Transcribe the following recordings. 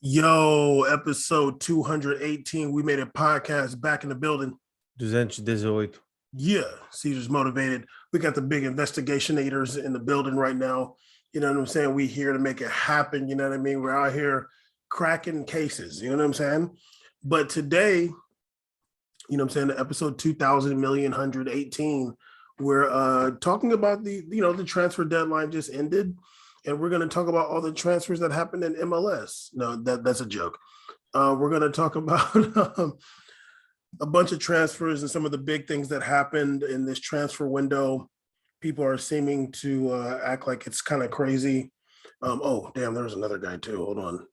Yo, episode 218. We made a podcast back in the building. 218. Yeah, Caesar's motivated. We got the big investigationators in the building right now. You know what I'm saying? We here to make it happen. You know what I mean? We're out here cracking cases. You know what I'm saying? But today, you know what I'm saying, episode 2000,118, we're talking about the transfer deadline just ended. And we're going to talk about all the transfers that happened in MLS. No, that's a joke. We're going to talk about a bunch of transfers and some of the big things that happened in this transfer window. People are seeming to act like it's kind of crazy. Oh, damn, there's another guy too. Hold on.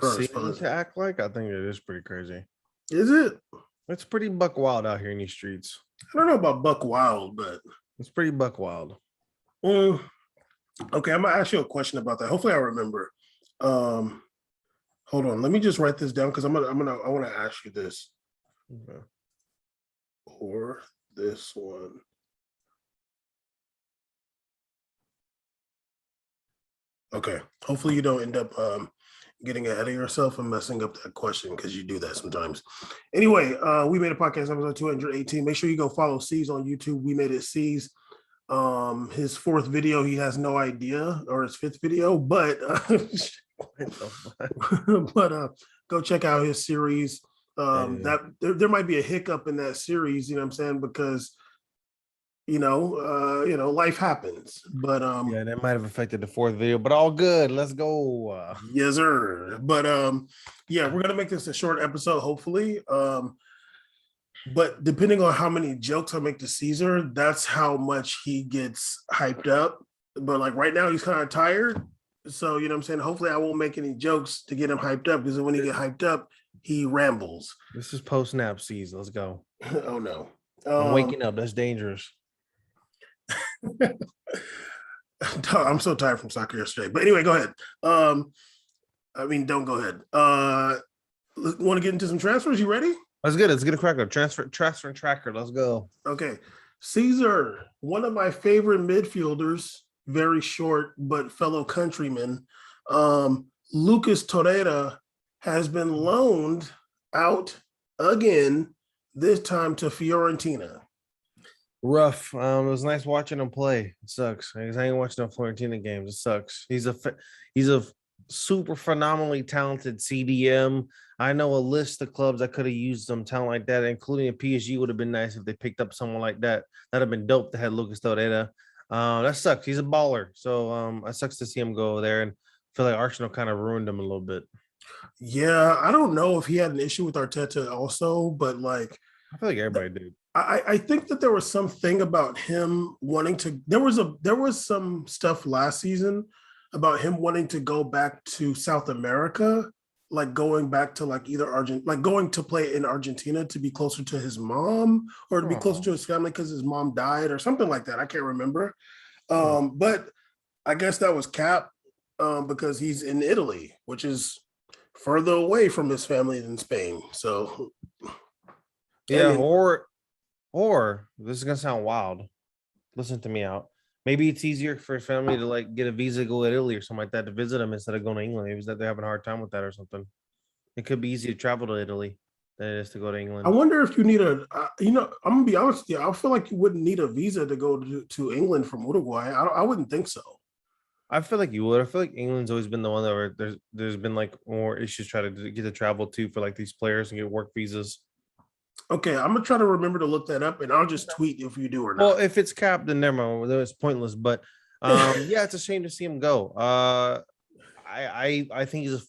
Seeming to act like? I think it is pretty crazy. Is it? It's pretty buck wild out here in these streets. I don't know about buck wild, but it's pretty buck wild. Okay, I'm gonna ask you a question about that. Hopefully I remember. Hold on, let me just write this down because I want to ask you this. Okay. Or this one. Okay. Hopefully you don't end up getting ahead of yourself and messing up that question because you do that sometimes. Anyway, we made a podcast episode 218. Make sure you go follow C's on YouTube. We made it C's. His fourth video, he has no idea, or his fifth video, but go check out his series. That there might be a hiccup in that series, you know what I'm saying, because life happens. But yeah, that might have affected the fourth video, but all good. Let's go. Yes, sir. But yeah, we're gonna make this a short episode, hopefully. But depending on how many jokes I make to Caesar, that's how much he gets hyped up. But like right now, he's kind of tired. So, you know what I'm saying? Hopefully I won't make any jokes to get him hyped up, because when he get hyped up, he rambles. This is post-nap Caesar. Let's go. Oh, no. I'm waking up. That's dangerous. I'm so tired from soccer yesterday. But anyway, go ahead. Don't go ahead. Want to get into some transfers? You ready? Let's get a cracker. Transfer and tracker. Let's go. Okay. Caesar, one of my favorite midfielders, very short, but fellow countryman, Lucas Torreira, has been loaned out again, this time to Fiorentina. Rough. It was nice watching him play. It sucks. I ain't watching no Fiorentina games. It sucks. He's a super phenomenally talented CDM. I know a list of clubs that could have used some talent like that, including a PSG. Would have been nice if they picked up someone like that. That'd have been dope to have Lucas Torreira. That sucks. He's a baller. So it sucks to see him go there, and I feel like Arsenal kind of ruined him a little bit. Yeah, I don't know if he had an issue with Arteta also, but like I feel like everybody did. I think that there was something about him wanting to. There was some stuff last season about him wanting to go back to South America, like going back to like either going to play in Argentina to be closer to his mom or to be closer to his family because his mom died or something like that. I can't remember. But I guess that was cap because he's in Italy, which is further away from his family than Spain. So yeah, or this is gonna sound wild. Listen to me out. Maybe it's easier for his family to like get a visa, go to Italy or something like that to visit him instead of going to England. Maybe it's that they're having a hard time with that or something. It could be easier to travel to Italy than it is to go to England. I wonder if you need I'm gonna be honest with you. I feel like you wouldn't need a visa to go to England from Uruguay. I wouldn't think so. I feel like you would. I feel like England's always been the one that where there's been like more issues trying to get to travel to for like these players and get work visas. Okay, I'm gonna try to remember to look that up, and I'll just tweet if you do or not. Well, if it's capped, then never mind. It's pointless. But yeah, it's a shame to see him go. I think he's a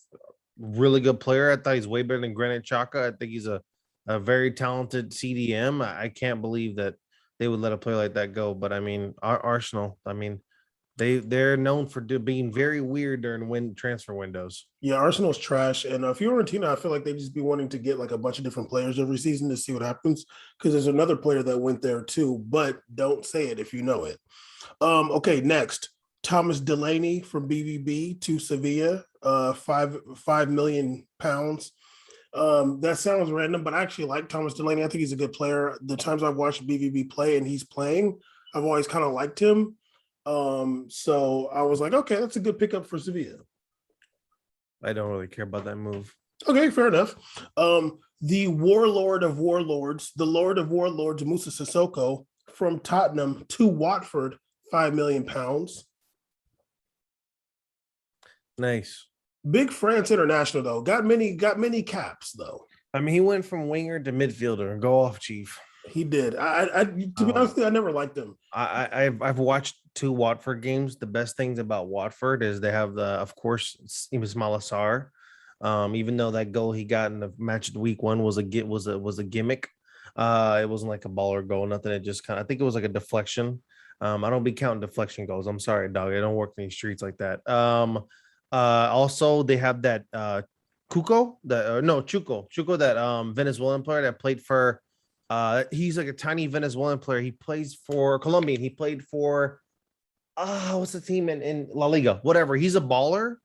really good player. I thought he's way better than Granit Xhaka. I think he's a very talented CDM. I can't believe that they would let a player like that go. But I mean, Arsenal. I mean, they're known for being very weird during transfer windows. Yeah, Arsenal's trash, and Fiorentina, I feel like they just be wanting to get like a bunch of different players every season to see what happens. Because there's another player that went there too, but don't say it if you know it. Okay, next, Thomas Delaney from BVB to Sevilla, £5 million. That sounds random, but I actually like Thomas Delaney. I think he's a good player. The times I've watched BVB play and he's playing, I've always kind of liked him. So I was like, okay, that's a good pickup for Sevilla. I don't really care about that move. Okay, fair enough. The warlord of warlords, the lord of warlords, Musa Sissoko from Tottenham to Watford, £5 million. Nice. Big France international though. Got many caps though. I mean, he went from winger to midfielder. Go off, Chief. He did. I to be honest, I never liked him. I've watched 2 Watford games. The best things about Watford is they have of course, Ismail Assar. Even though that goal he got in the match of week 1 was a gimmick. It wasn't like a baller goal, nothing. It just I think it was like a deflection. I don't be counting deflection goals. I'm sorry, dog. I don't work in these streets like that. Also they have that Chuco, that Venezuelan player that played for he's like a tiny Venezuelan player. He plays for Colombian. He played for what's the team in La Liga? Whatever. He's a baller,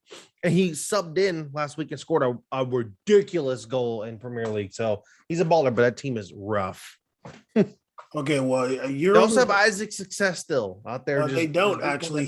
and he subbed in last week and scored a ridiculous goal in Premier League. So he's a baller, but that team is rough. Okay, well, They also have Isaac Success still out there. they don't actually.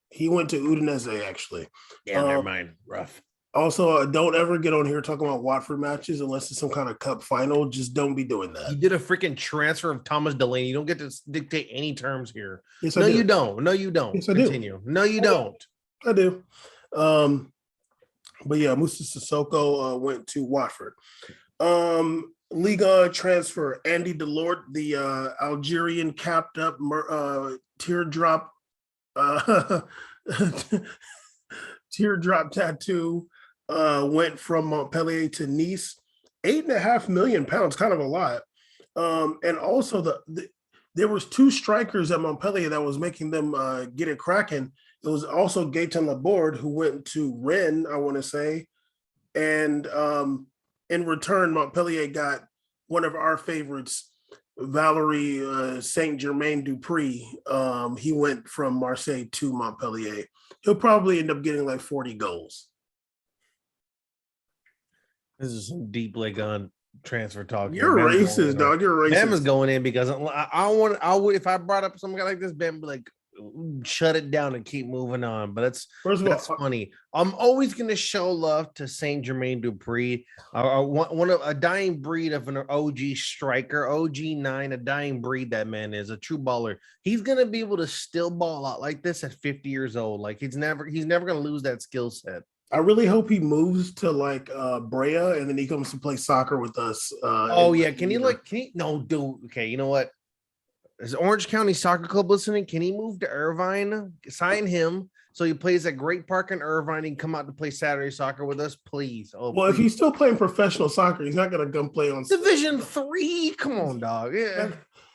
He went to Udinese actually. Yeah, never mind. Rough. Also, don't ever get on here talking about Watford matches unless it's some kind of cup final. Just don't be doing that. You did a freaking transfer of Thomas Delaney. You don't get to dictate any terms here. Yes, no, you don't. No, you don't. Yes, Continue. No, you don't. I do. But yeah, Musa Sissoko went to Watford. Liga transfer Andy Delort, the Algerian capped up teardrop teardrop tattoo, went from Montpellier to Nice. £8.5 million, kind of a lot. And also there was 2 strikers at Montpellier that was making them get it cracking. It was also Gaetan Laborde, who went to Rennes, I want to say. And in return, Montpellier got one of our favorites, Valerie Saint Germain Dupree. He went from Marseille to Montpellier. He'll probably end up getting like 40 goals. This is some deep leg on transfer talk. You're racist, dog. You're racist. Bam is going in because I would if I brought up some guy like this, Bam would be like, shut it down and keep moving on. But that's funny. I'm always going to show love to Saint Germain Dupree, one of a dying breed of an OG striker, OG9, a dying breed. That man is a true baller. He's going to be able to still ball out like this at 50 years old. Like he's never going to lose that skill set. I really hope he moves to like Brea and then he comes to play soccer with us. Can he no, dude. Okay, you know what? Is Orange County Soccer Club listening? Can he move to Irvine? Sign him so he plays at Great Park in Irvine and come out to play Saturday soccer with us, please. Well, please. If he's still playing professional soccer, he's not going to come play on Division 3. Come on, dog. Yeah,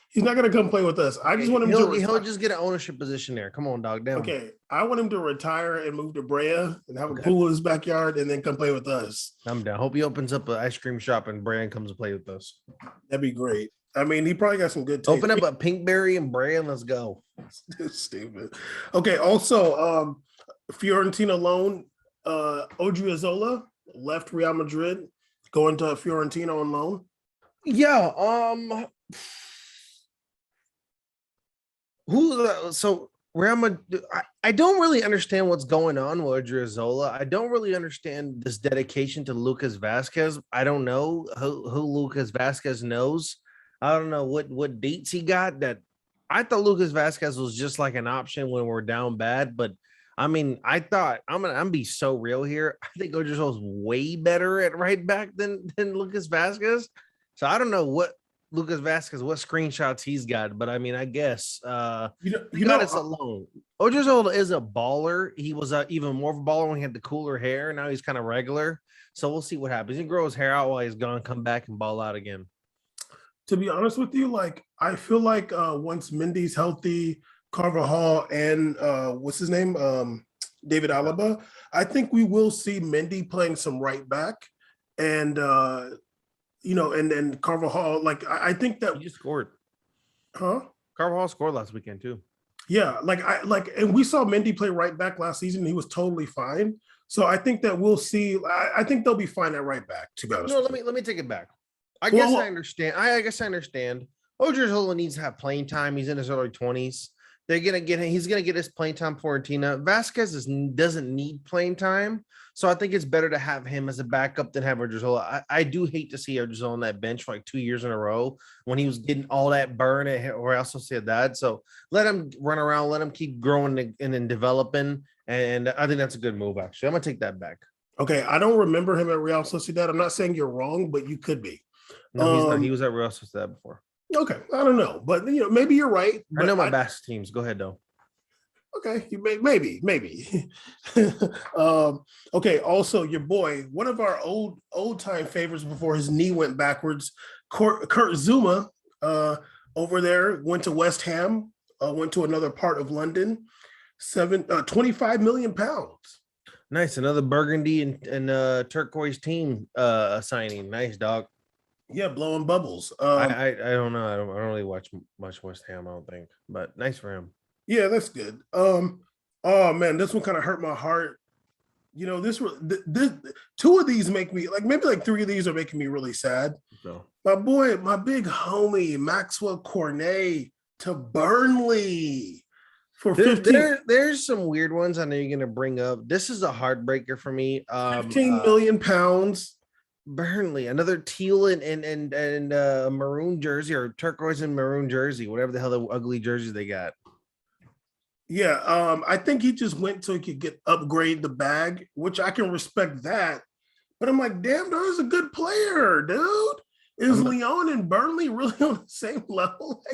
he's not going to come play with us. I just want him he'll just get an ownership position there. Come on, dog. Down. Okay, I want him to retire and move to Brea and have a pool in his backyard and then come play with us. I'm down. Hope he opens up an ice cream shop in Brea and comes to play with us. That'd be great. I mean, he probably got some good taste. Open up a Pinkberry and Brea and let's go. Stupid. Okay, also, Fiorentina loan, Odriozola left Real Madrid, going to Fiorentina on loan. Yeah. So Real Madrid, I don't really understand what's going on with Odriozola. I don't really understand this dedication to Lucas Vasquez. I don't know who Lucas Vasquez knows. I don't know what dates he got. That I thought Lucas Vasquez was just like an option when we're down bad. But I mean, I thought I'm gonna be so real here. I think Odriozola's way better at right back than Lucas Vasquez. So I don't know what Lucas Vasquez, what screenshots he's got, but I mean, I guess you got us alone. Odriozola is a baller. He was even more of a baller when he had the cooler hair. Now he's kind of regular. So we'll see what happens. He grows hair out while he's gone, come back and ball out again. To be honest with you, like I feel like once Mendy's healthy, Carvajal and what's his name, David Alaba, I think we will see Mendy playing some right back, and and Carvajal. Like I think that he just scored. Huh? Carvajal scored last weekend too. Yeah, and we saw Mendy play right back last season. He was totally fine. So I think that we'll see. I think they'll be fine at right back. To be honest, no, let me take it back. I guess I understand. I guess I understand. Odriozola needs to have playing time. He's in his early 20s. They're gonna get him. He's gonna get his playing time. Fiorentina. Vasquez doesn't need playing time, so I think it's better to have him as a backup than have Odriozola. I do hate to see Odriozola on that bench for like 2 years in a row when he was getting all that burn at Real Sociedad. So let him run around, let him keep growing and developing, and I think that's a good move. Actually, I'm gonna take that back. Okay, I don't remember him at Real Sociedad. I'm not saying you're wrong, but you could be. No, he's not. He was at Real Sociedad before. Okay, I don't know, but maybe you're right. I know my best teams. Go ahead, though. Okay, you maybe. Okay, also your boy, one of our old time favorites before his knee went backwards, Kurt Zuma, over there, went to West Ham, went to another part of London, 25 million pounds. Nice, another burgundy and turquoise team signing. Nice, dog. Yeah, blowing bubbles. I don't know. I don't really watch much West Ham, I don't think, but nice for him. Yeah, that's good. Oh man, this one kind of hurt my heart. This two of these make me maybe three of these are making me really sad. No. My boy, my big homie Maxwell Cornet to Burnley for 15. There's some weird ones I know you're gonna bring up. This is a heartbreaker for me. 15 million pounds. Burnley, another teal and maroon jersey or turquoise and maroon jersey, whatever the hell the ugly jerseys they got. Yeah, I think he just went so he could upgrade the bag, which I can respect that. But I'm like, damn, there's a good player, dude. Is Lyon and Burnley really on the same level?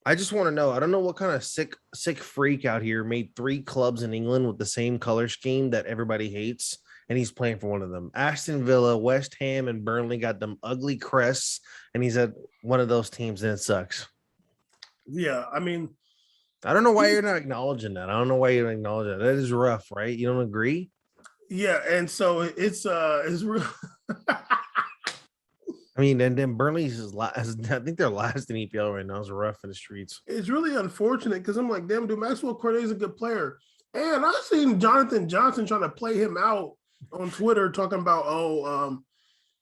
I just want to know. I don't know what kind of sick freak out here made 3 clubs in England with the same color scheme that everybody hates. And he's playing for one of them. Aston Villa, West Ham, and Burnley got them ugly crests, and he's at one of those teams, and it sucks. Yeah, I mean, I don't know why you're not acknowledging that. I don't know why you don't acknowledge that. That is rough, right? You don't agree? Yeah, and so it's real. I mean, and then Burnley's is last. I think they're last in EPL right now. It's rough in the streets. It's really unfortunate because I'm like, damn, dude, Maxwell Cornet is a good player, and I've seen Jonathan Johnson trying to play him out on Twitter talking about,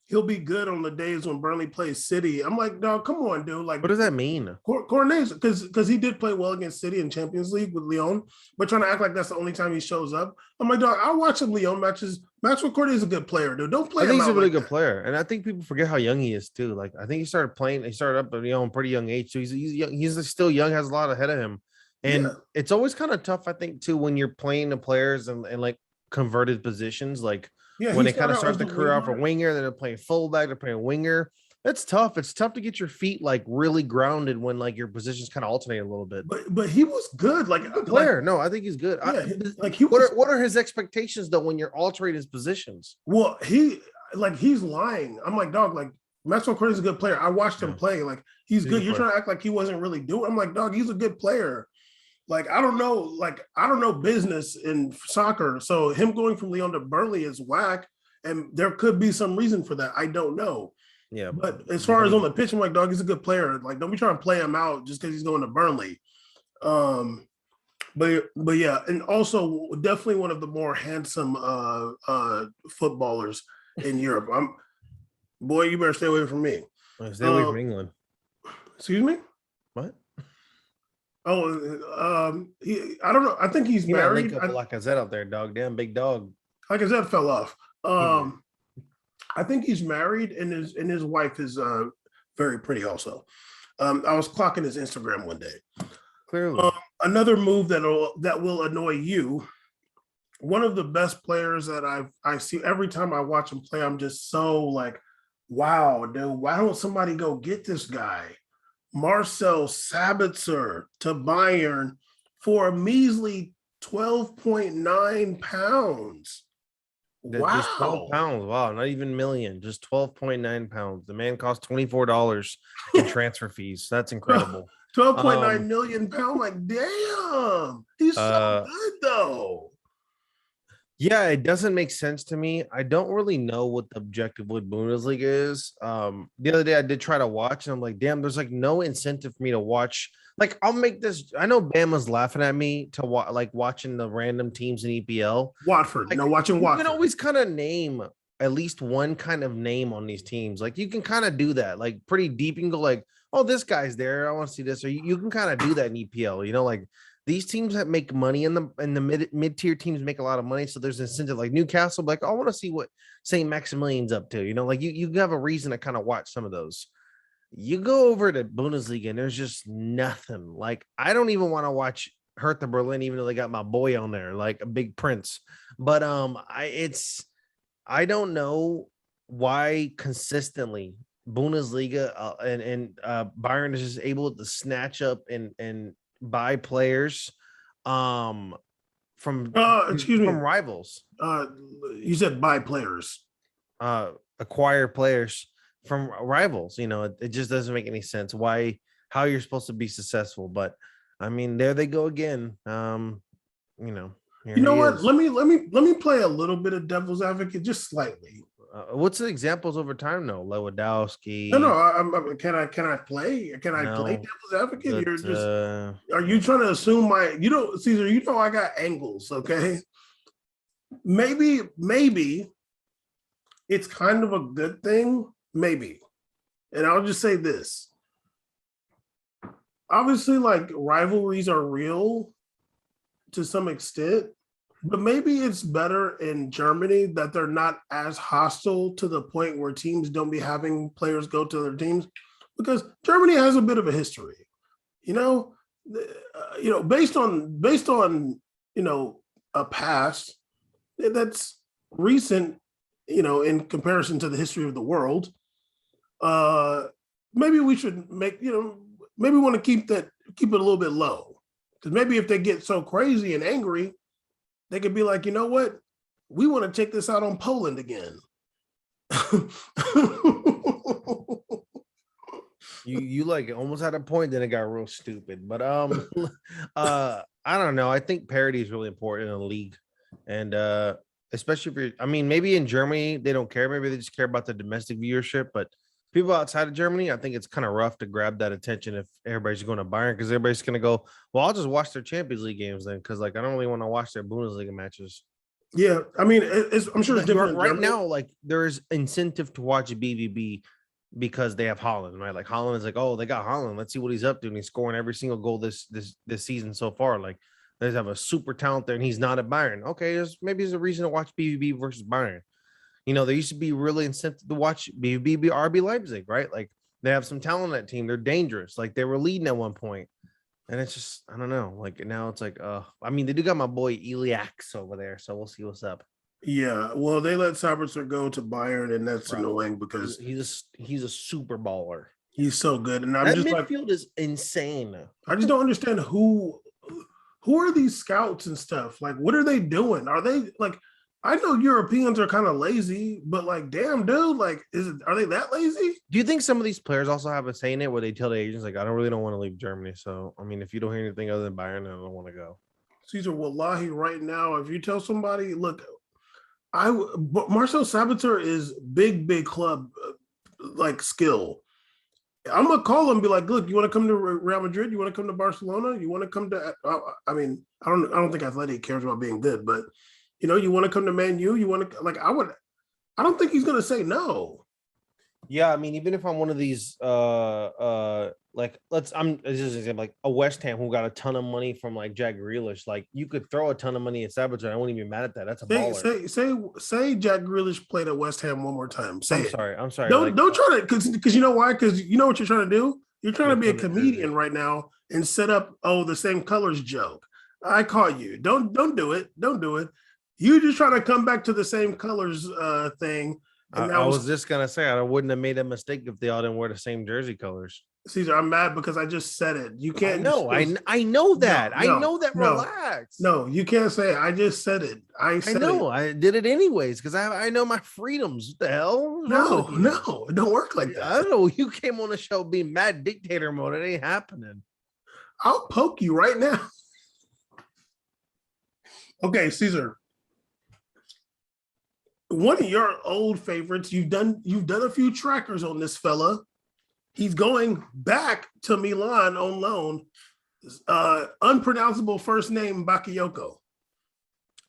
he'll be good on the days when Burnley plays City. I'm like, dog, come on, dude. Like, what does that mean? Cornet, because he did play well against City in Champions League with Lyon, but trying to act like that's the only time he shows up. I'm like, dog, I'll watch some Lyon matches. Maxwell Cornet is a good player, dude. Don't play. I think he's a really good player, and I think people forget how young he is too. Like, I think he started up at a pretty young age, so he's young. He's still young, has a lot ahead of him, and it's always kind of tough, I think, too, when you're playing the players and like converted positions, like when they kind of start the career off a winger, then they're playing fullback, they're playing winger. That's tough. It's tough to get your feet like really grounded when like your positions kind of alternate a little bit. But he was good, like a player. No, I think he's good. He was. What are his expectations though when you're altering his positions? Well, he's lying. I'm like, dog, like Maxwell Cornet is a good player. I watched him play. Like he's good. You're trying to act like he wasn't really doing. I'm like, dog, he's a good player. Like, I don't know business in soccer. So him going from Lyon to Burnley is whack. And there could be some reason for that. I don't know. Yeah. But as far as on the pitch, I'm like, dog, he's a good player. Like, don't be trying to play him out just because he's going to Burnley. But yeah, and also definitely one of the more handsome footballers in Europe. Boy, you better stay away from me. Stay away from England. Excuse me? What? Oh, I don't know. I think he's married. Lacazette out there, dog. Damn, big dog. Lacazette fell off. I think he's married, and his wife is very pretty. Also, I was clocking his Instagram one day. Clearly, another move that will annoy you. One of the best players that I see every time I watch him play. I'm just so like, wow, dude. Why don't somebody go get this guy? Marcel Sabitzer to Bayern for a measly 12.9 pounds. Wow. Just 12 pounds. Wow, not even million, just 12.9 pounds. The man cost $24 in transfer fees. That's incredible. 12.9 million pounds. Like, damn, he's so good though. Yeah, it doesn't make sense to me. I don't really know what the objective with Bundesliga is. The other day I did try to watch, and I'm like, damn, there's like no incentive for me to watch. Like, I'll make this. I know Bama's laughing at me to watching the random teams in EPL. Watford, like, watching Watford. You can always kind of name at least one kind of name on these teams. Like, you can kind of do that, like pretty deep. You can go like, oh, this guy's there. I want to see this. Or you can kind of do that in EPL. Like these teams that make money in the mid-tier teams make a lot of money. So there's incentive like Newcastle, like, I want to see what St. Maximilian's up to. Like you have a reason to kind of watch some of those. You go over to Bundesliga and there's just nothing. Like, I don't even want to watch Hertha Berlin, even though they got my boy on there, like a big Prince. But I don't know why consistently Bundesliga and Bayern is just able to snatch up and buy players from excuse me, from rivals. You said buy players. Acquire players from rivals. It just doesn't make any sense how you're supposed to be successful. But I mean, there they go again. You know what? Let me play a little bit of devil's advocate, just slightly. What's the examples over time though? Lewandowski. No. Can I play? Can I play devil's advocate? Are you trying to assume Caesar? I got angles. Okay. Maybe it's kind of a good thing. Maybe, and I'll just say this. Obviously, like, rivalries are real to some extent, but maybe it's better in Germany that they're not as hostile to the point where teams don't be having players go to their teams, because Germany has a bit of a history, based on a past that's recent, in comparison to the history of the world. Maybe we should maybe we want to keep it a little bit low, because maybe if they get so crazy and angry, they could be like, you know what, we want to take this out on Poland again. You like almost had a point, then it got real stupid. But I don't know. I think parity is really important in a league, and especially if maybe in Germany they don't care. Maybe they just care about the domestic viewership. But people outside of Germany, I think it's kind of rough to grab that attention if everybody's going to Bayern, because everybody's going to go, well, I'll just watch their Champions League games then, because like I don't really want to watch their Bundesliga matches. Yeah, I'm sure it's different right now. Like, there is incentive to watch BVB because they have Haaland, right? Like, Haaland is like, oh, they got Haaland. Let's see what he's up to, and he's scoring every single goal this season so far. Like, they have a super talent there, and he's not at Bayern. Okay, maybe there's a reason to watch BVB versus Bayern. There used to be really incentive to watch BVB, RB Leipzig, right? Like, they have some talent on that team. They're dangerous. Like, they were leading at one point. And it's just, I don't know. Like, now it's like, they do got my boy Iliax over there, so we'll see what's up. Yeah, well, they let Sabitzer go to Bayern, and that's annoying because he's a super baller. He's so good, and that midfield is insane. I just don't understand who are these scouts and stuff. Like, what are they doing? Are they like? I know Europeans are kind of lazy, but like, damn, dude, like, are they that lazy? Do you think some of these players also have a say in it where they tell the agents, like, I don't want to leave Germany. So, if you don't hear anything other than Bayern, I don't want to go. Caesar, wallahi, right now, if you tell somebody, look, Marcel Sabitzer is big club, like, skill. I'm going to call him and be like, look, you want to come to Real Madrid? You want to come to Barcelona? You want to come to, I don't think Athletic cares about being good, but you want to come to Man U? You want to, like, I don't think he's going to say no. Yeah, even if I'm one of these, like, I'm just like a West Ham who got a ton of money from like Jack Grealish. Like, you could throw a ton of money at Sabitzer. I wouldn't even be mad at that. That's a baller. Say Jack Grealish played at West Ham one more time. I'm sorry. Don't try to, because you know why? Because you know what you're trying to do. You're trying to be a comedian right now and set up the same colors joke. I call you. Don't do it. Don't do it. You just trying to come back to the same colors thing. And I was just gonna say I wouldn't have made that mistake if they all didn't wear the same jersey colors. Caesar, I'm mad because I just said it. You can't. I know that. I know that. Relax. No, you can't say it. I just said it. I know. I did it anyways because I know my freedoms. What the hell? No, it don't work like that. I don't know. You came on the show being mad dictator mode. It ain't happening. I'll poke you right now. Okay, Caesar. One of your old favorites. You've done a few trackers on this fella. He's going back to Milan on loan. Unpronounceable first name Bakayoko.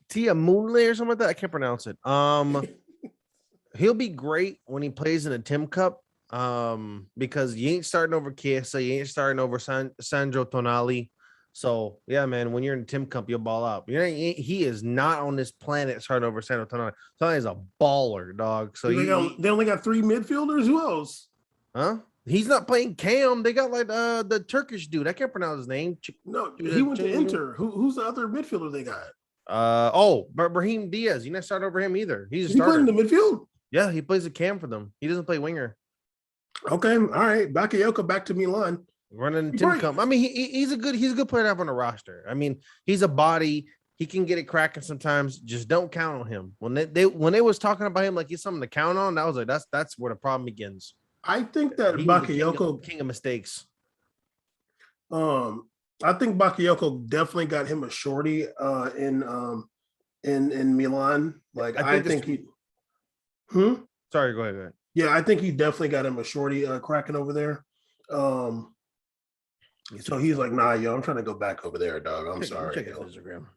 Tia Moonley or something like that. I can't pronounce it. He'll be great when he plays in a Tim Cup. because you ain't starting over Chiesa, you ain't starting over Sandro Tonali. So yeah, man, when you're in Tim Cup, you'll ball out. He is not on this planet starting over Sandro Tonali. Tonali is a baller, dog. So they only got 3 midfielders. Who else? huh? He's not playing Cam. They got like the Turkish dude. I can't pronounce his name. No, he went to Inter. Who's the other midfielder they got? Brahim Diaz. You not start over him either. He's a He playing starter. in the midfield. Yeah, he plays a Cam for them. He doesn't play winger. Okay, all right. Bakayoko back to Milan. Running Tim Cup. I mean, he's a good player to have on the roster. I mean, he's a body. He can get it cracking sometimes. Just don't count on him. When they was talking about him like he's something to count on, I was like, that's where the problem begins. I think that Bakayoko king of mistakes. I think Bakayoko definitely got him a shorty in Milan. Like I think he. Sorry, go ahead. Yeah, I think he definitely got him a shorty cracking over there. So he's like, nah, yo, I'm trying to go back over there, dog. I'm sorry. Check his Instagram.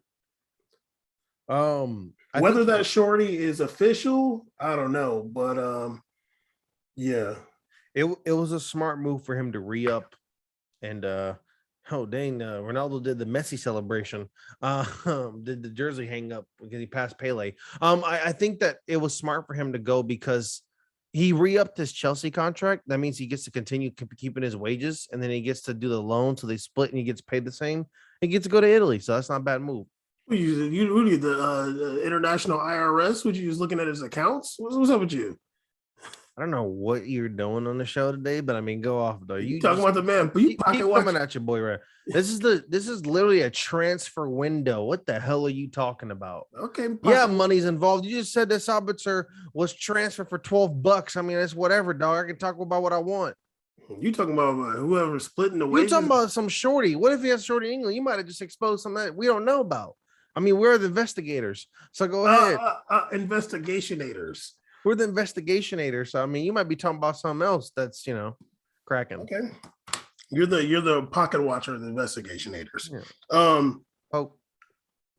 Whether that shorty is official, I don't know, but yeah. It was a smart move for him to re-up and Ronaldo did the Messi celebration. Did the jersey hang up because he passed Pele. I think that it was smart for him to go because he re-upped his Chelsea contract. That means he gets to continue keeping his wages, and then he gets to do the loan, so they split and he gets paid the same. He gets to go to Italy, so that's not a bad move. You the international IRS? What you just looking at his accounts? What's up with you? I don't know what you're doing on the show today, but I mean, go off though. You talking about the man, but you keep coming at your boy, right? This is literally a transfer window. What the hell are you talking about? Okay, yeah, money's involved. You just said that Sabitzer was transferred for $12. I mean, it's whatever, dog. I can talk about what I want. You talking about whoever's splitting the wages? You talking about some shorty? What if he has shorty in England? You might have just exposed something that we don't know about. I mean, we're the investigators, so go ahead. Investigationators. We're the investigationators. So I mean, you might be talking about something else that's cracking. Okay, you're the pocket watcher of the investigationators. Yeah.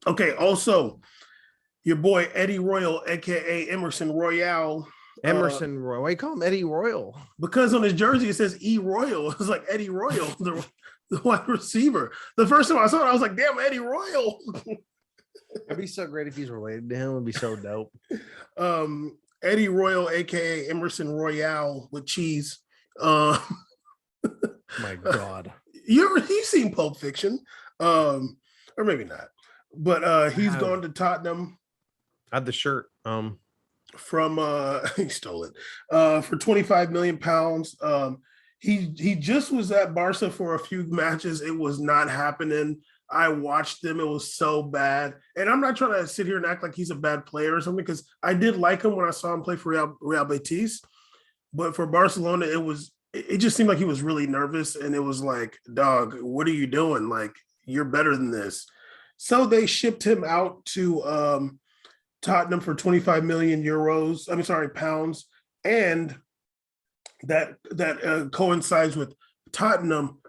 Okay. Also, your boy Eddie Royal, aka Emerson Royale. Emerson Royal. Why you call him Eddie Royal? Because on his jersey it says E Royal. It's like Eddie Royal, the wide receiver. The first time I saw it, I was like, "Damn, Eddie Royal." It'd be so great if he's related to him. It'd be so dope. Eddie Royal, aka Emerson Royale with cheese. My God, you've seen Pulp Fiction, or maybe not, but he's gone to Tottenham. I had the shirt. From he stole it for 25 million pounds. He just was at Barca for a few matches. It was not happening. I watched them. It was so bad. And I'm not trying to sit here and act like he's a bad player or something, because I did like him when I saw him play for Real Betis. But for Barcelona, it just seemed like he was really nervous. And it was like, dog, what are you doing? Like, you're better than this. So they shipped him out to Tottenham for 25 million pounds. And that coincides with Tottenham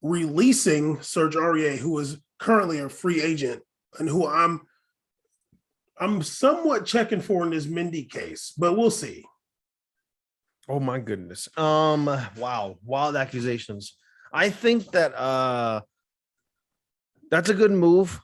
releasing Serge Aurier, who is currently a free agent and who I'm somewhat checking for in this Mendy case, but we'll see. Oh my goodness. Wow. Wild accusations. I think that that's a good move.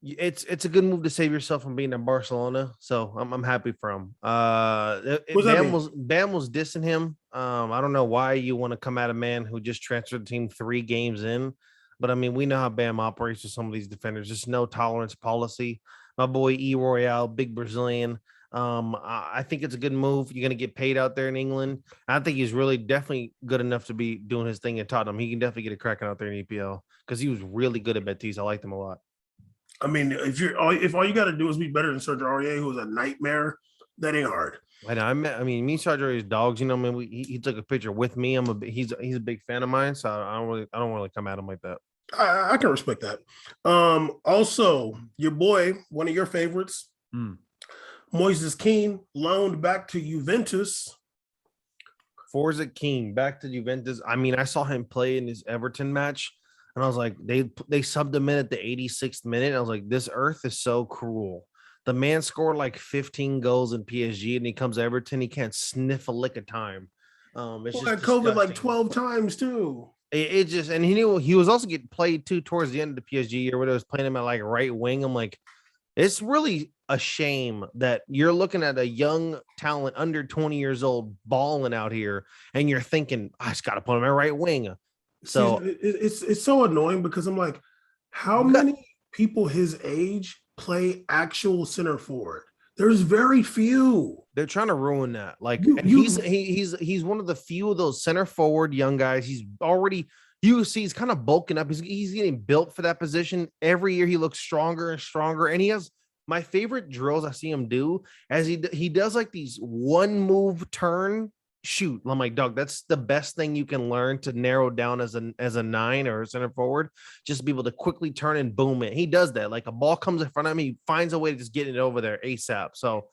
It's a good move to save yourself from being in Barcelona. So I'm happy for him. Bam was dissing him. I don't know why you want to come at a man who just transferred the team 3 games in, but I mean, we know how Bam operates with some of these defenders. Just no tolerance policy. My boy E Royale, big Brazilian. I think it's a good move. You're going to get paid out there in England. I think he's really definitely good enough to be doing his thing in Tottenham. He can definitely get a cracking out there in EPL because he was really good at Betis. I liked him a lot. I mean, if all you got to do is be better than Serge Aurier, who was a nightmare, that ain't hard. I mean, me and Serge Aurier's dogs. You know, I mean, he took a picture with me. He's a big fan of mine, so I don't really come at him like that. I can respect that. Also, your boy, one of your favorites. Moises Kean loaned back to Juventus. Forza Kean back to Juventus. I mean, I saw him play in his Everton match, and I was like, they subbed him in at the 86th minute. And I was like, this earth is so cruel. The man scored like 15 goals in PSG, and he comes to Everton. He can't sniff a lick of time. It's Well, just got COVID like disgusting. 12 times too. It just, and he knew he was also getting played too towards the end of the PSG year where they was playing him at like right wing. I'm like, it's really a shame that you're looking at a young talent under 20 years old balling out here, and you're thinking, I just got to put him at right wing. See, So it's so annoying because I'm like, how you got many people his age play actual center forward? There's very few. they're trying to ruin that. Like, You and you he's one of the few of those center forward young guys. He's already you see he's kind of bulking up. He's getting built for that position. Every year he looks stronger and stronger. And he has my favorite drills I see him do as he does like these one move turn shoot. I'm like, Doug, that's the best thing you can learn to narrow down as a nine or a center forward. Just to be able to quickly turn and boom it. He does that. Like a ball comes in front of him, he finds a way to just get it over there ASAP. So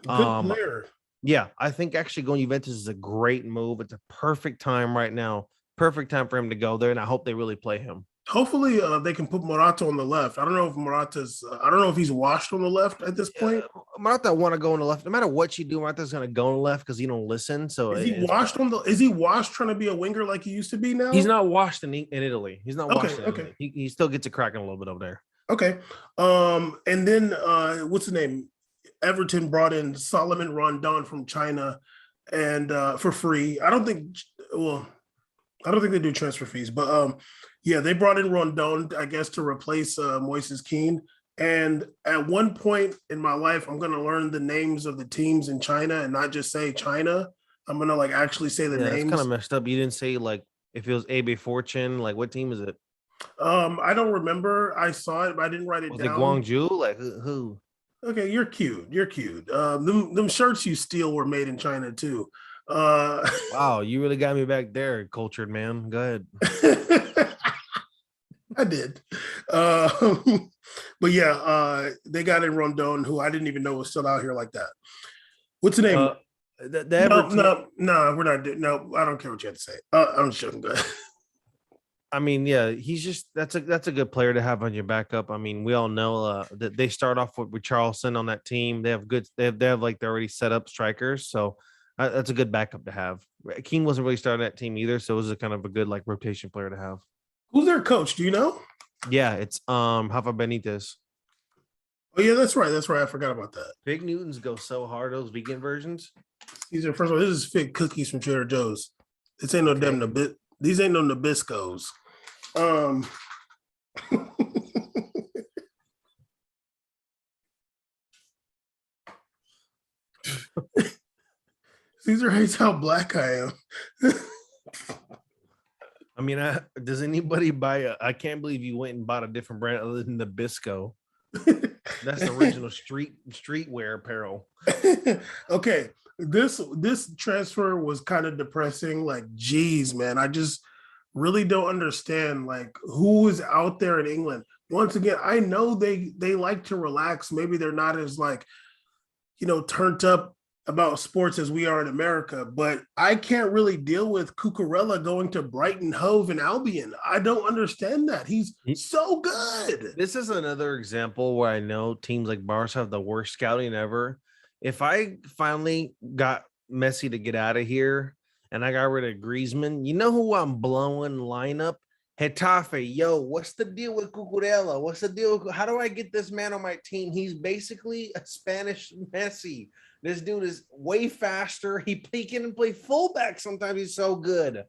good um player. yeah, I think actually going Juventus is a great move. It's a perfect time right now. Perfect time for him to go there, and I hope they really play him. Hopefully, they can put Morata on the left. I don't know if Morata's. I don't know if he's washed on the left at this point. Martha want to go on the left. No matter what you do, Martha's going to go on the left because he don't listen. So Is he washed on the? Is he washed trying to be a winger like he used to be he's now? not washed in Italy. He's not Okay, washed in okay, Italy. He still gets it cracking a little bit over there. okay. And then what's the name? Everton brought in Solomon Rondon from China, and for free. I don't think. Well, I don't think they do transfer fees, but yeah, they brought in Rondon, I guess, to replace Moises Keane. And at one point in my life, I'm going to learn the names of the teams in China and not just say China. I'm going to like actually say the Yeah, that's kind of names. messed up. You didn't say like if it was AB Fortune, like what team is it? I don't remember. I saw it, but I didn't write it Was it down. Guangzhou? Like who? Okay, you're cute. You're cute. Them shirts you steal were made in China too. Uh, Wow, you really got me back there, cultured man. Go ahead. I did. But yeah, they got in Rondon, who I didn't even know was still out here like that. What's the name? The No, Everton. no, we're not. No, I don't care what you have to say. I'm just joking. Go ahead. I mean, yeah, he's just that's a good player to have on your backup. I mean, we all know that they start off with Charleston on that team. They have good, they have like they're already set up strikers, so that's a good backup to have. King wasn't really starting that team either, so it was a kind of a good like rotation player to have. Who's their coach? Do you know? Yeah, it's Rafa Benitez. Oh yeah, that's right. That's right. I forgot about that. Big Newtons go so hard those vegan versions. These are first of all, this is fig cookies from Trader Joe's. This ain't no Okay. damn These ain't no Nabiscos. Um, Caesar hates how black I am. I mean, does anybody buy a? I can't believe you went and bought a different brand other than the Bisco. That's the original streetwear apparel. Okay, this transfer was kind of depressing. Like, geez, man, I just really don't understand like who is out there in England. Once again, I know they like to relax. Maybe they're not as like turned up about sports as we are in America, but I can't really deal with Cucurella going to Brighton Hove and Albion. I don't understand that. He's so good. This is another example where I know teams like Barca have the worst scouting ever. If I finally got Messi to get out of here and I got rid of Griezmann, you know who I'm blowing lineup? Getafe. Yo, what's the deal with Cucurella? What's the deal? How do I get this man on my team? He's basically a Spanish Messi. This dude is way faster. He can play fullback sometimes. He's so good.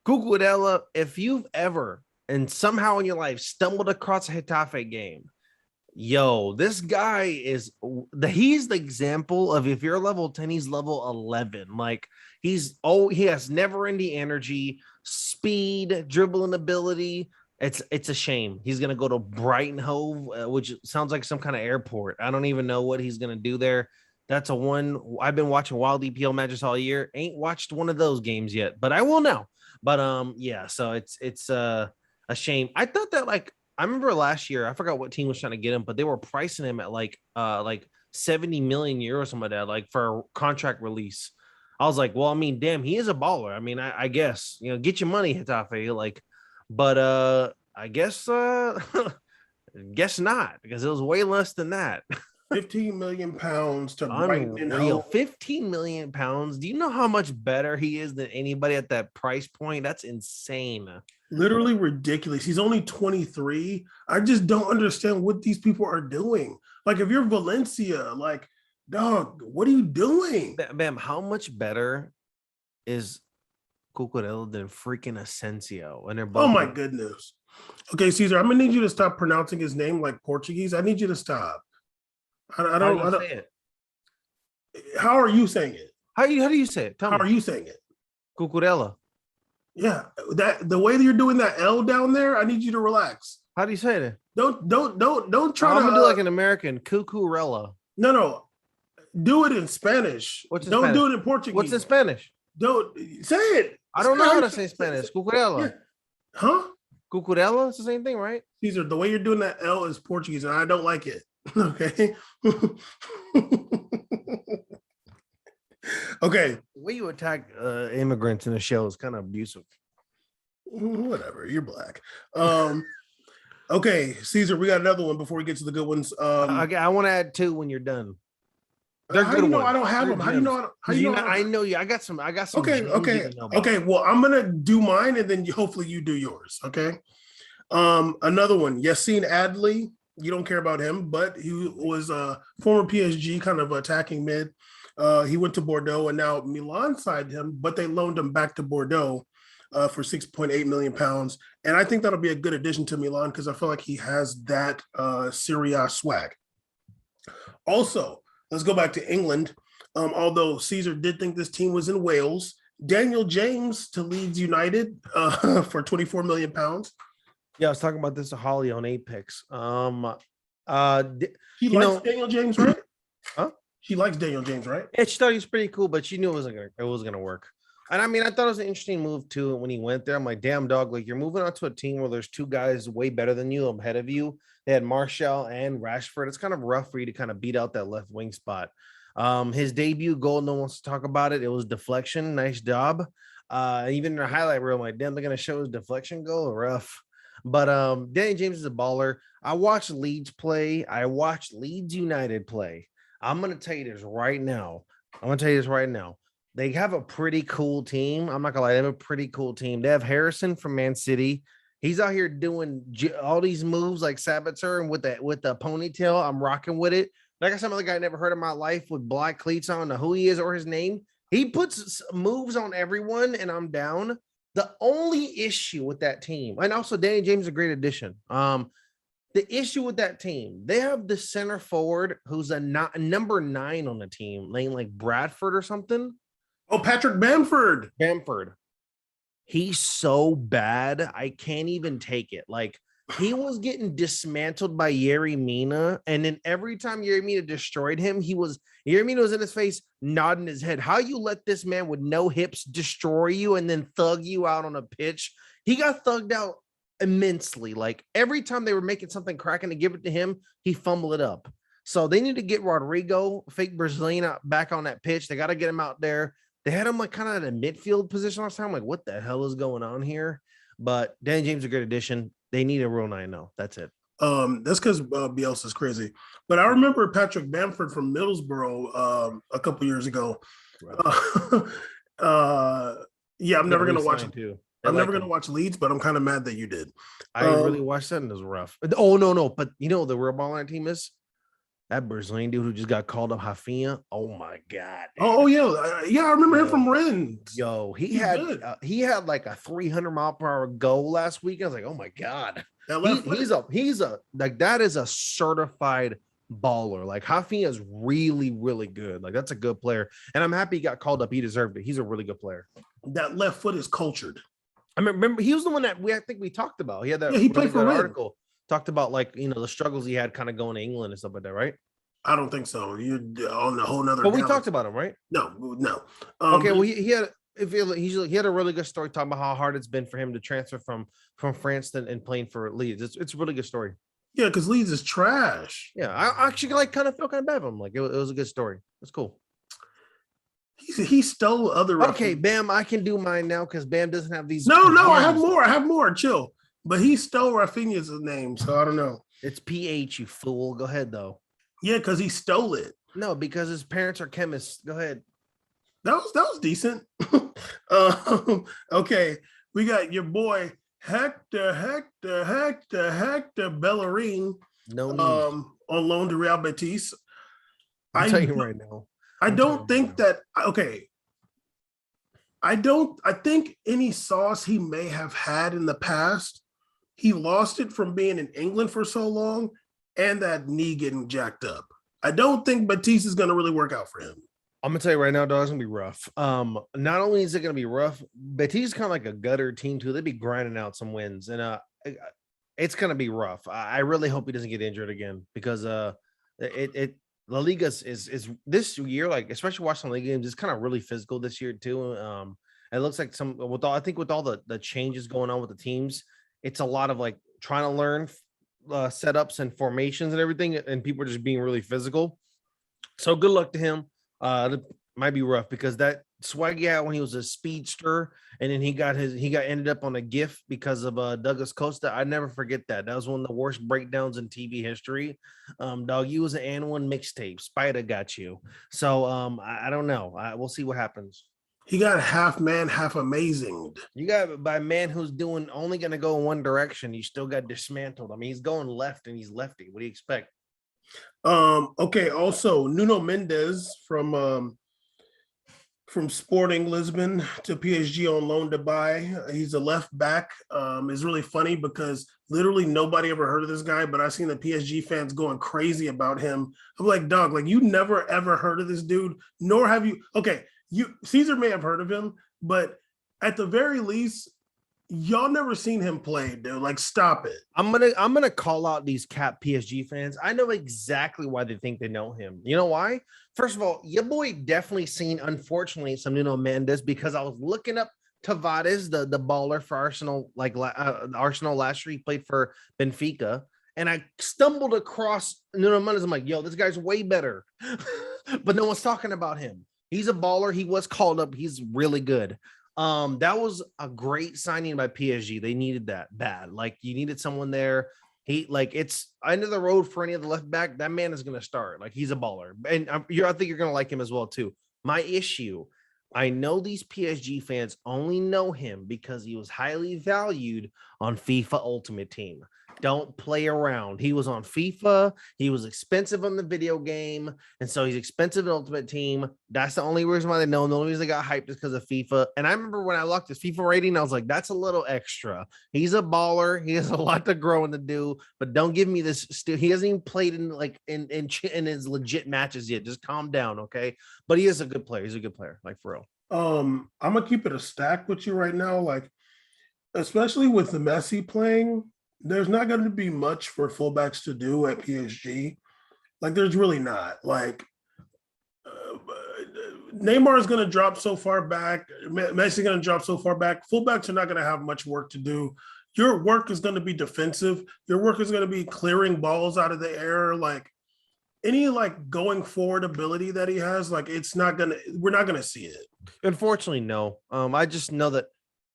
Cucurella, if you've ever and somehow in your life stumbled across a Getafe game, yo, this guy he's the example of if you're level 10, he's level 11. Like he has never-ending energy, speed, dribbling ability. It's a shame. He's gonna go to Brighton Hove, which sounds like some kind of airport. I don't even know what he's gonna do there. That's a one. I've been watching Wild EPL matches all year. Ain't watched one of those games yet, but I will now. But yeah. So it's a shame. I thought that like I remember last year. I forgot what team was trying to get him, but they were pricing him at like 70 million euros, something like that, like for a contract release. I was like, well, I mean, damn, he is a baller. I mean, I guess get your money, Hitafe. Like, but I guess guess not because it was way less than that. £15 million to Brighton and Unreal. Hove. 15 million pounds. Do you know how much better he is than anybody at that price point? That's insane. Literally ridiculous. He's only 23. I just don't understand what these people are doing. Like, if you're Valencia, like, dog, what are you doing? Bam, how much better is Cucurella than freaking Asensio? And they're Oh both my goodness. Okay, Caesar, I'm gonna need you to stop pronouncing his name like Portuguese. I need you to stop. I how do don't. you say it? How are you saying it? How do you say it? Tell How me. are you saying it? Cucurella. Yeah, that the way that you're doing that L down there, I need you to relax. How do you say it? Don't try I'm to gonna do like an American Cucurella. no. Do it in Spanish. What's in Don't Spanish? do it in Portuguese. What's in Spanish? Don't say it. I don't know how to say Spanish. Cucurella. Yeah. Huh? Cucurella? It's the same thing, right? Caesar, the way you're doing that L is Portuguese, and I don't like it. Okay. Okay. The way you attack immigrants in the show is kind of abusive. Whatever. You're black. Okay, Caesar, we got another one before we get to the good ones. I want to add 2 when you're done. They're how good do you know ones. I don't have They're them? How do you gems. know? How do you know? I know you. I got some. Okay, gems okay, you didn't know about. okay. Well, I'm gonna do mine, and then hopefully you do yours. Okay. Another one, Yassine Adli. You don't care about him, but he was a former PSG kind of attacking mid. He went to Bordeaux, and now Milan signed him, but they loaned him back to Bordeaux for £6.8 million. And I think that'll be a good addition to Milan because I feel like he has that Serie A swag. Also, let's go back to England. Although Caesar did think this team was in Wales, Daniel James to Leeds United for £24 million. Yeah, I was talking about this to Holly on Apex. She likes Daniel James, right? Huh? She likes Daniel James, right? Yeah, she thought he was pretty cool, but she knew it was gonna work. And I mean, I thought it was an interesting move too. When he went there, I'm like, damn dog, like you're moving on to a team where there's 2 guys way better than you ahead of you. They had Martial and Rashford. It's kind of rough for you to kind of beat out that left wing spot. His debut goal, no one wants to talk about it. It was deflection. Nice job. Even in the highlight reel, I'm like, damn, they're gonna show his deflection goal. Rough. But Danny James is a baller. I watched Leeds play. I watched Leeds United play. I'm gonna tell you this right now. They have a pretty cool team. I'm not gonna lie, they have a pretty cool team. They have Harrison from Man City. He's out here doing all these moves like Sabitzer and with the ponytail. I'm rocking with it. Like I said, another guy I never heard in my life with black cleats on. I don't know who he is or his name. He puts moves on everyone, and I'm down. The only issue with that team, and also Danny James is a great addition. The issue with that team, they have the center forward who's a number 9 on the team, laying like Bradford or something. Oh, Patrick Bamford. He's so bad, I can't even take it. Like, he was getting dismantled by Yerry Mina, and then every time Yerry Mina destroyed him, Yerry Mina was in his face, nodding his head. How you let this man with no hips destroy you and then thug you out on a pitch? He got thugged out immensely. Like, every time they were making something cracking to give it to him, he fumbled it up. So they need to get Rodrigo, fake Brazilian, back on that pitch. They got to get him out there. They had him like kind of at a midfield position last time. I'm like, what the hell is going on here? But Danny James is a great addition. They need a real 9-0. That's it. That's because Bielsa's crazy. But I remember Patrick Bamford from Middlesbrough a couple years ago. Yeah, I'm never gonna watch it too. I'm never gonna watch Leeds, but I'm kind of mad that you did. I really watched that and it was rough. Oh no, but you know the real ball on that team is that Brazilian dude who just got called up, Rafinha. Oh my god. Oh yeah, yeah. I remember him from Rennes. Yo, he had like a 300-mile-per-hour goal last week. I was like, oh my god. He's a like that is a certified baller. Like Rafinha is really, really good. Like that's a good player, and I'm happy he got called up. He deserved it. He's a really good player. That left foot is cultured. I remember he was the one that I think we talked about. He had that. Yeah, he played for Rennes. Article. Talked about like the struggles he had kind of going to England and stuff like that, right? I don't think so. You're on a whole nother. But we talked about him, right? No. Okay, well he had he had a really good story talking about how hard it's been for him to transfer from France and playing for Leeds. It's a really good story. Yeah, because Leeds is trash. Yeah, I actually like kind of feel kind of bad for him. Like it was a good story. It's cool. He stole other. Okay, Bam, I can do mine now because Bam doesn't have these. No, I have more. Chill. But he stole Rafinha's name, so I don't know. It's PH, you fool. Go ahead though. Yeah, because he stole it. No, because his parents are chemists. Go ahead. That was decent. Okay, we got your boy Hector Bellerin No need. on loan to Real Betis. I'm I telling you right now. I I'm telling you don't right think now. that okay. I think any sauce he may have had in the past, he lost it from being in England for so long and that knee getting jacked up. I don't think Batiste is going to really work out for him. I'm gonna tell you right now, dog, it's gonna be rough. Not only is it gonna be rough, Betis kind of like a gutter team too. They'd be grinding out some wins, and it's gonna be rough. I really hope he doesn't get injured again because it La Liga is this year, like especially watching the Liga games, it's kind of really physical this year too. It looks like some with all I think with all the changes going on with the teams, it's a lot of like trying to learn setups and formations and everything, and people are just being really physical. So good luck to him. It might be rough because that swag he had when he was a speedster, and then he got ended up on a GIF because of Douglas Costa. I never forget that. That was one of the worst breakdowns in TV history. Dog, you was an N1 mixtape. Spider got you. So I don't know. We'll see what happens. He got half man, half amazing. You got by a man who's doing only going to go in one direction. You still got dismantled. I mean, he's going left and he's lefty. What do you expect? Okay, also Nuno Mendes from Sporting Lisbon to PSG on loan to buy. He's a left back. It's really funny because literally nobody ever heard of this guy, but I've seen the PSG fans going crazy about him. I'm like, dog, like you never ever heard of this dude, nor have you. Okay, you Caesar may have heard of him, but at the very least, y'all never seen him play, dude. Like, stop it. I'm gonna call out these cap PSG fans. I know exactly why they think they know him. You know why? First of all, your boy definitely seen, unfortunately, some Nuno Mendes because I was looking up Tavares, the baller for Arsenal, like Arsenal last year. He played for Benfica, and I stumbled across Nuno Mendes. I'm like, yo, this guy's way better, but no one's talking about him. He's a baller. He was called up. He's really good. That was a great signing by PSG. They needed that bad. Like you needed someone there. He like it's end of the road for any of the left back. That man is going to start. Like he's a baller, and I think you're going to like him as well too. My issue, I know these PSG fans only know him because he was highly valued on FIFA Ultimate Team. Don't play around. He was on FIFA. He was expensive on the video game. And so he's expensive in Ultimate Team. That's the only reason why they know. And the only reason they got hyped is because of FIFA. And I remember when I locked his FIFA rating, I was like, that's a little extra. He's a baller. He has a lot to grow and to do. But don't give me this. He hasn't even played in his legit matches yet. Just calm down, okay? But he is a good player. He's a good player, like for real. I'm gonna keep it a stack with you right now. Like, especially with the Messi playing, there's not going to be much for fullbacks to do at PSG. Like, there's really not. Like, Neymar is going to drop so far back. Messi is going to drop so far back. Fullbacks are not going to have much work to do. Your work is going to be defensive. Your work is going to be clearing balls out of the air. Like, any like going forward ability that he has, like we're not gonna see it. Unfortunately, no. I just know that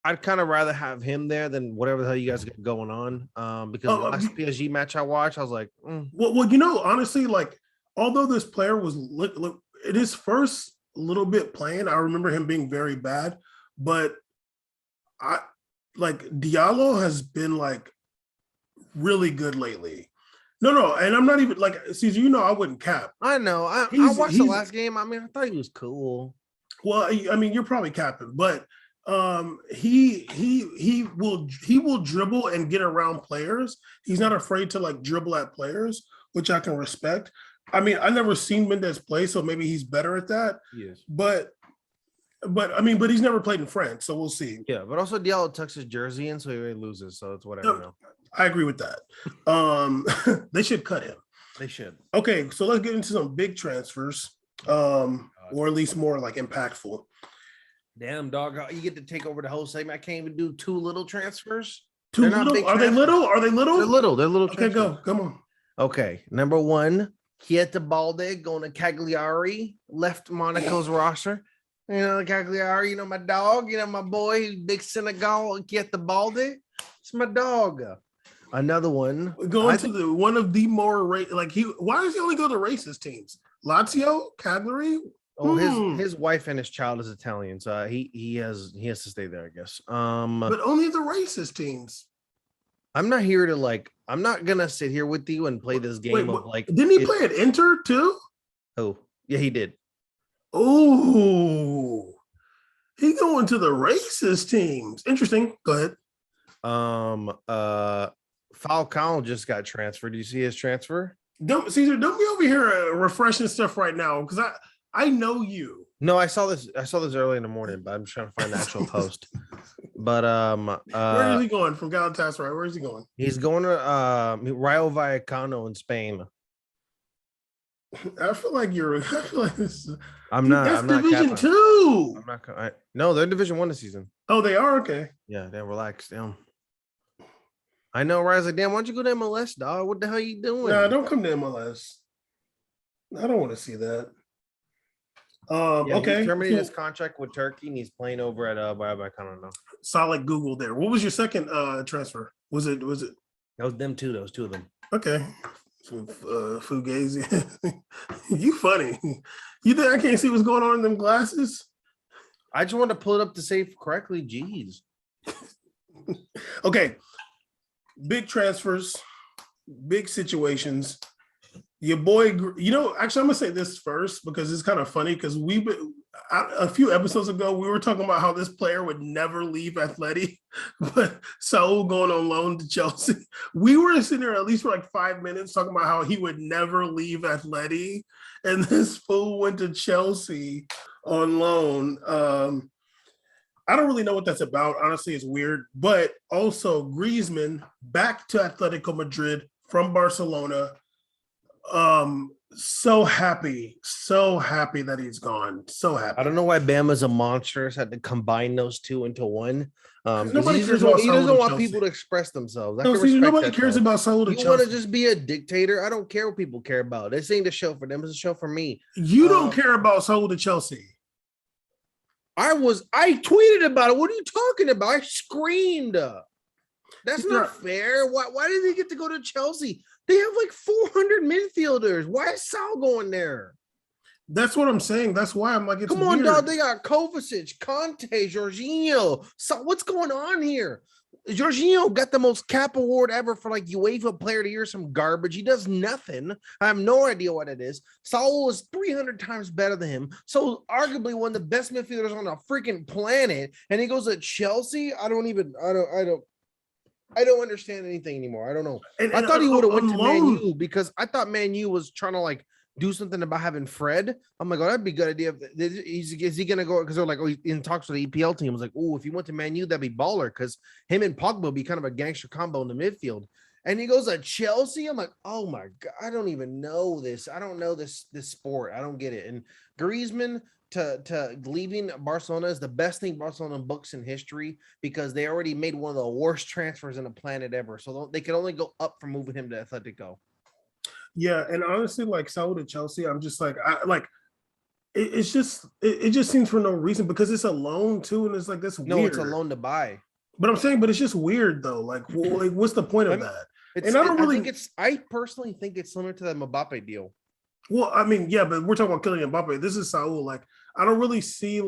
I'd kind of rather have him there than whatever the hell you guys got going on. Because the last PSG match I watched, I was like, well, honestly, like although this player was in his first little bit playing, I remember him being very bad, but I like Diallo has been like really good lately. No, and I'm not even like Caesar. I wouldn't cap. I know. I watched the last game. I mean, I thought he was cool. Well, I mean, you're probably capping, but he will dribble and get around players. He's not afraid to like dribble at players, which I can respect. I mean, I never seen Mendes play, so maybe he's better at that. Yes. But he's never played in France, so we'll see. Yeah, but also Diallo tucks his jersey in, so he loses. So it's whatever. No, I agree with that. They should cut him. They should. Okay, so let's get into some big transfers, or at least more like impactful. Damn, dog, you get to take over the whole segment. I can't even do two little transfers. Two little? Are they little? Are they little? They're little. They're little. Okay, go. Come on. Okay, number one, Chieta Balde going to Cagliari, left Monaco's roster. Cagliari, my dog, my boy, big Senegal, Chieta Balde. It's my dog. Another one. Going to the one of the more why does he only go to racist teams? Lazio, Cagliari. Oh, his wife and his child is Italian, so he has to stay there, I guess. But only the racist teams. I'm not here to I'm not gonna sit here with you and play this game of Didn't he play at Inter too? Oh, yeah, he did. Oh, he going to the racist teams. Interesting. Go ahead. Falcao just got transferred. Do you see his transfer? Caesar, don't be over here refreshing stuff right now because I know you. No, I saw this early in the morning, but I'm just trying to find the actual post. But where is he going from Galatasaray? Where is he going? He's going to Rayo Vallecano in Spain. I feel like this. I'm not. That's I'm not Division capping. 2. I'm not. No, they're Division 1 this season. Oh, they are okay. Yeah, they're relaxed. Damn. I know. Ryan's like, damn. Why don't you go to MLS, dog? What the hell are you doing? Nah, don't come to MLS. I don't want to see that. Okay. He terminated his contract with Turkey, and he's playing over at I don't know. Solid Google there. What was your second transfer? Was it? That was them two. Those two of them. Okay. Fugazi. You funny. You think I can't see what's going on in them glasses? I just want to pull it up to say correctly. Jeez. Okay. Big transfers, big situations. Your boy, actually, I'm gonna say this first because it's kind of funny because a few episodes ago we were talking about how this player would never leave Atleti, but Saul going on loan to Chelsea. We were sitting there at least for like 5 minutes talking about how he would never leave Atleti, and this fool went to Chelsea on loan. I don't really know what that's about. Honestly, it's weird. But also Griezmann back to Atletico Madrid from Barcelona. So happy that he's gone. So happy. I don't know why Bama's a monster had to combine those two into one. Nobody he cares doesn't about want people to express themselves. Nobody cares about Saul to Chelsea. You want to just be a dictator? I don't care what people care about. This ain't a show for them. It's a show for me. You don't care about Saul to Chelsea. I tweeted about it. What are you talking about? I screamed. That's not fair. Why did they get to go to Chelsea? They have like 400 midfielders. Why is Sal going there? That's what I'm saying. That's why I'm like, it's Come on, weird. dog. They got Kovacic, Conte, Jorginho. So what's going on here? Jorginho got the most cap award ever for like UEFA Player of the Year, some garbage. He does nothing. I have no idea what it is. Saul is 300 times better than him. So arguably one of the best midfielders on the freaking planet. And he goes to Chelsea. I don't understand anything anymore. I don't know. I thought he would have went to Man U because I thought Man U was trying to like do something about having Fred. I'm like, oh, that'd be a good idea. Is he gonna go? Because they're like, oh, he's in talks with the EPL team. I was like, oh, if he went to Man U, that'd be baller because him and Pogba would be kind of a gangster combo in the midfield. And he goes to Chelsea. I'm like, oh my God, I don't even know this. I don't know this sport. I don't get it. And Griezmann to leaving Barcelona is the best thing Barcelona books in history because they already made one of the worst transfers in the planet ever. So they can only go up from moving him to Atletico. Yeah, and honestly, like Saul to Chelsea, I'm just like, it just seems for no reason because it's a loan too, and it's like this. No, it's a loan to buy. But I'm saying, but it's just weird though. Like, what's the point of that? I personally think it's similar to the Mbappe deal. Well, I mean, yeah, but we're talking about Kylian Mbappe. This is Saul. Like, I don't really see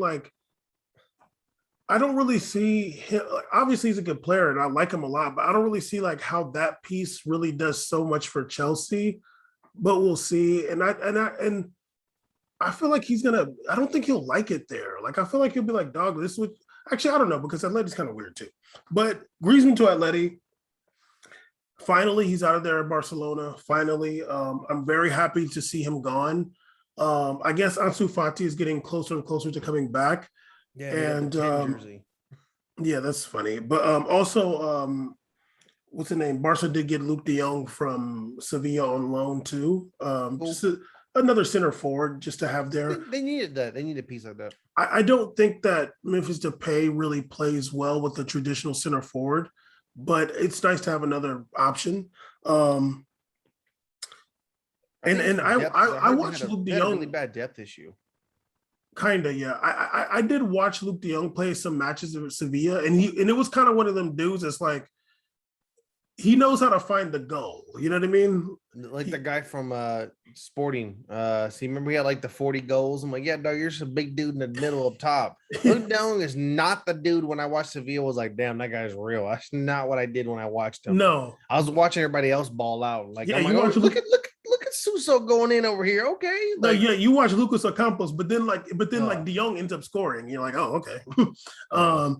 him. Obviously, he's a good player, and I like him a lot. But I don't really see like how that piece really does so much for Chelsea. But we'll see. And I feel like he's gonna. I don't think he'll like it there. Like, I feel like he'll be like, dog, this would. Actually, I don't know because Atleti's kind of weird too. But Griezmann to Atleti. Finally, he's out of there at Barcelona. Finally, I'm very happy to see him gone. I guess Ansu Fati is getting closer and closer to coming back. Yeah, and yeah, that's funny. But also, what's the name? Barca did get Luke de Jong from Sevilla on loan too. Just another center forward just to have there. They needed that. They need a piece like that. I don't think that Memphis Depay really plays well with the traditional center forward. But it's nice to have another option. I watched Luke de Jong. Really bad depth issue. Kinda, yeah. I did watch Luke de Jong play some matches at Sevilla, and it was kind of one of them dudes that's like, he knows how to find the goal. You know what I mean? Like the guy from Sporting. See, remember he had like the 40 goals. I'm like, yeah, dog, you're just a big dude in the middle up top. Luke Dowling is not the dude when I watched Sevilla was like, damn, that guy's real. That's not what I did when I watched him. No. I was watching everybody else ball out. Like, Yeah, I'm like, you oh, watch look at Suso going in over here. Okay. No, Like, yeah, you watch Lucas Ocampos, but then De Jong ends up scoring. You're like, oh, okay.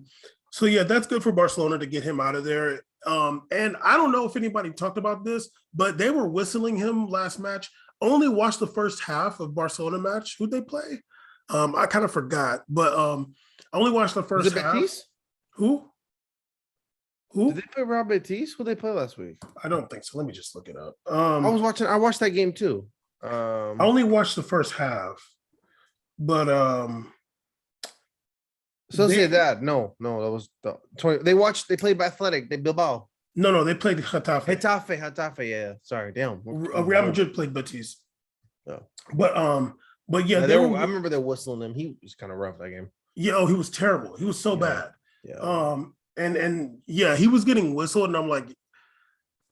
So yeah, that's good for Barcelona to get him out of there. And I don't know if anybody talked about this, but they were whistling him last match. Only watched the first half of Barcelona match. Who'd they play? I kind of forgot, but I only watched the first half. Betis? Who? Did they play Real Betis? Who did they play last week? I don't think so. Let me just look it up. I watched that game too. I only watched the first half, but so say that. No, that was the 20. They played Athletic, Bilbao. No, they played Getafe. Getafe, yeah. Sorry, damn. Real Madrid played Betis. Oh. But yeah, I remember they're whistling him. He was kind of rough that game. Yeah, he was terrible. He was so bad. Yeah. And yeah, he was getting whistled, and I'm like,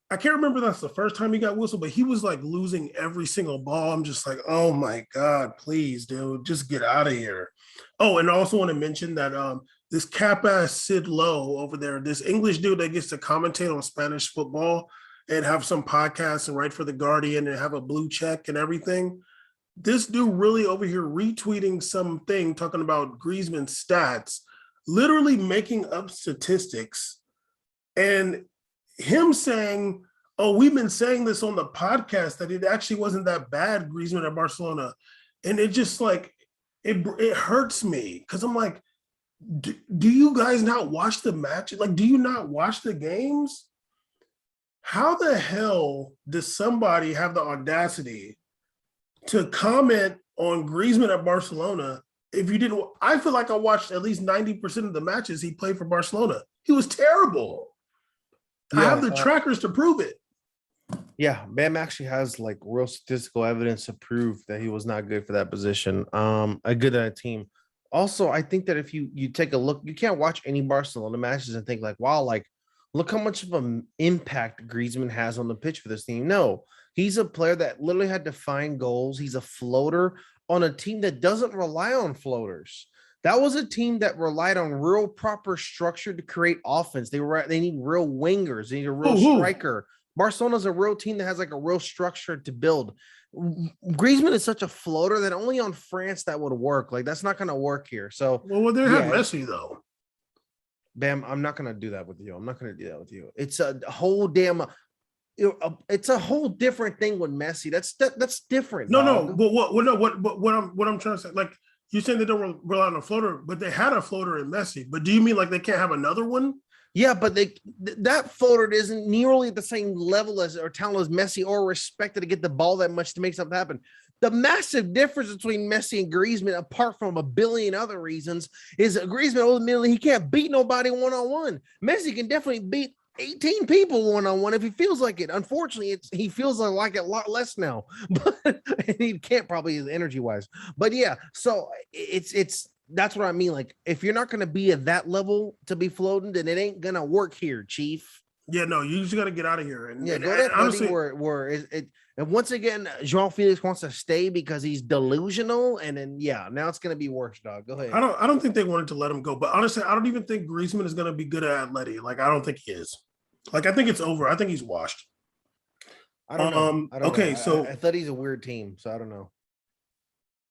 I can't remember that's the first time he got whistled, but he was like losing every single ball. I'm just like, oh my God, please, dude, just get out of here. Oh, and I also want to mention that this cap-ass Sid Lowe over there, this English dude that gets to commentate on Spanish football and have some podcasts and write for The Guardian and have a blue check and everything. This dude really over here retweeting something talking about Griezmann's stats, literally making up statistics, and him saying, oh, we've been saying this on the podcast that it actually wasn't that bad, Griezmann at Barcelona. And it just like, it hurts me because I'm like, do you guys not watch the match? Like, do you not watch the games? How the hell does somebody have the audacity to comment on Griezmann at Barcelona if you didn't? I feel like I watched at least 90% of the matches he played for Barcelona. He was terrible. I have the trackers to prove it. Yeah, Bam actually has like real statistical evidence to prove that he was not good for that position. A good team. Also, I think that if you take a look, you can't watch any Barcelona matches and think like, wow, like look how much of an impact Griezmann has on the pitch for this team. No, he's a player that literally had to find goals. He's a floater on a team that doesn't rely on floaters. That was a team that relied on real proper structure to create offense. They need real wingers. They need a real striker. Barcelona's a real team that has like a real structure to build. Griezmann is such a floater that only on France that would work. Like that's not going to work here. So they have Messi though. Bam, I'm not going to do that with you. I'm not going to do that with you. It's a whole damn. It's a whole different thing with Messi. That's different. No. But what I'm trying to say, like you're saying they don't rely on a floater, but they had a floater in Messi. But do you mean like they can't have another one? Yeah, but that floater isn't nearly at the same level as or talent as Messi or respected to get the ball that much to make something happen. The massive difference between Messi and Griezmann, apart from a billion other reasons, is that Griezmann ultimately he can't beat nobody one-on-one. Messi can definitely beat 18 people one-on-one if he feels like it. Unfortunately, he feels like it a lot less now, but and he can't probably energy-wise. But yeah, so it's that's what I mean. Like, if you're not going to be at that level to be floating, then it ain't going to work here, Chief. Yeah, no, you just got to get out of here. And go to honestly, where it. And once again, João Felix wants to stay because he's delusional. And then, now it's going to be worse, dog. Go ahead. I don't think they wanted to let him go. But honestly, I don't even think Griezmann is going to be good at Atleti. Like, I don't think he is. Like, I think it's over. I think he's washed. I don't know. Okay, so I thought he's a weird team, so I don't know.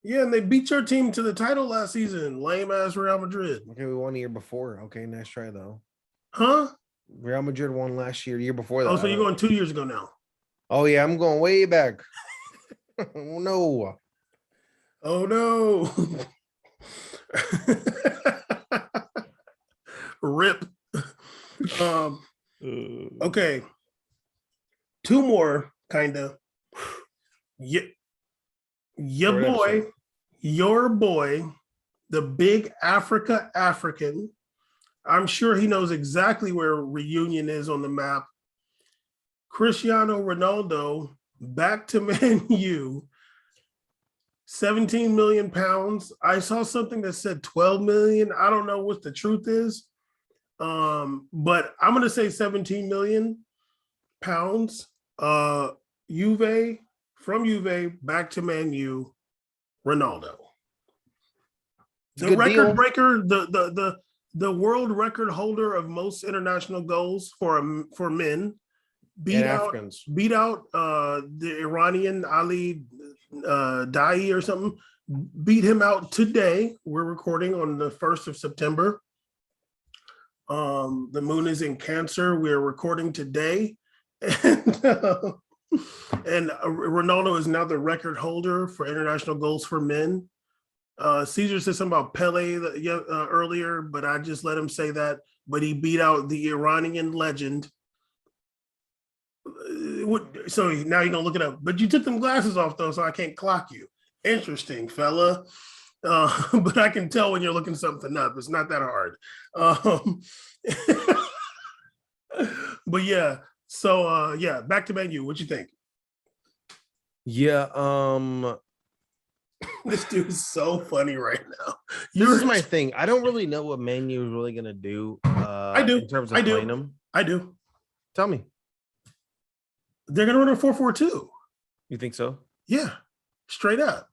Yeah, and they beat your team to the title last season. Lame ass Real Madrid. Okay, we won the year before. Okay, nice try though. Huh? Real Madrid won last year, year before that. Oh, so you're going 2 years ago now? Oh yeah, I'm going way back. Oh no. Oh no. Rip. Okay. Two more, kinda. Your boy, the big African. I'm sure he knows exactly where Reunion is on the map. Cristiano Ronaldo back to Man U. 17 million pounds. I saw something that said 12 million. I don't know what the truth is. But I'm going to say 17 million. pounds. Juve from Juve back to Man U, Ronaldo. The record breaker, the world record holder of most international goals for men, beat out the Iranian Ali Dai or something. Beat him out today. We're recording on the 1st of September. The moon is in Cancer. We're recording today, and Ronaldo is now the record holder for international goals for men. Caesar said something about Pele earlier, but I just let him say that. But he beat out the Iranian legend. So now you're gonna look it up. But you took them glasses off though, so I can't clock you. Interesting, fella. But I can tell when you're looking something up. It's not that hard. But yeah. So yeah, back to Man U. What you think? Yeah. This dude is so funny right now. This is my thing. I don't really know what Man U is really gonna do. I do. In terms of playing them. I do. Tell me. They're gonna run a 4-4-2. You think so? Yeah, straight up.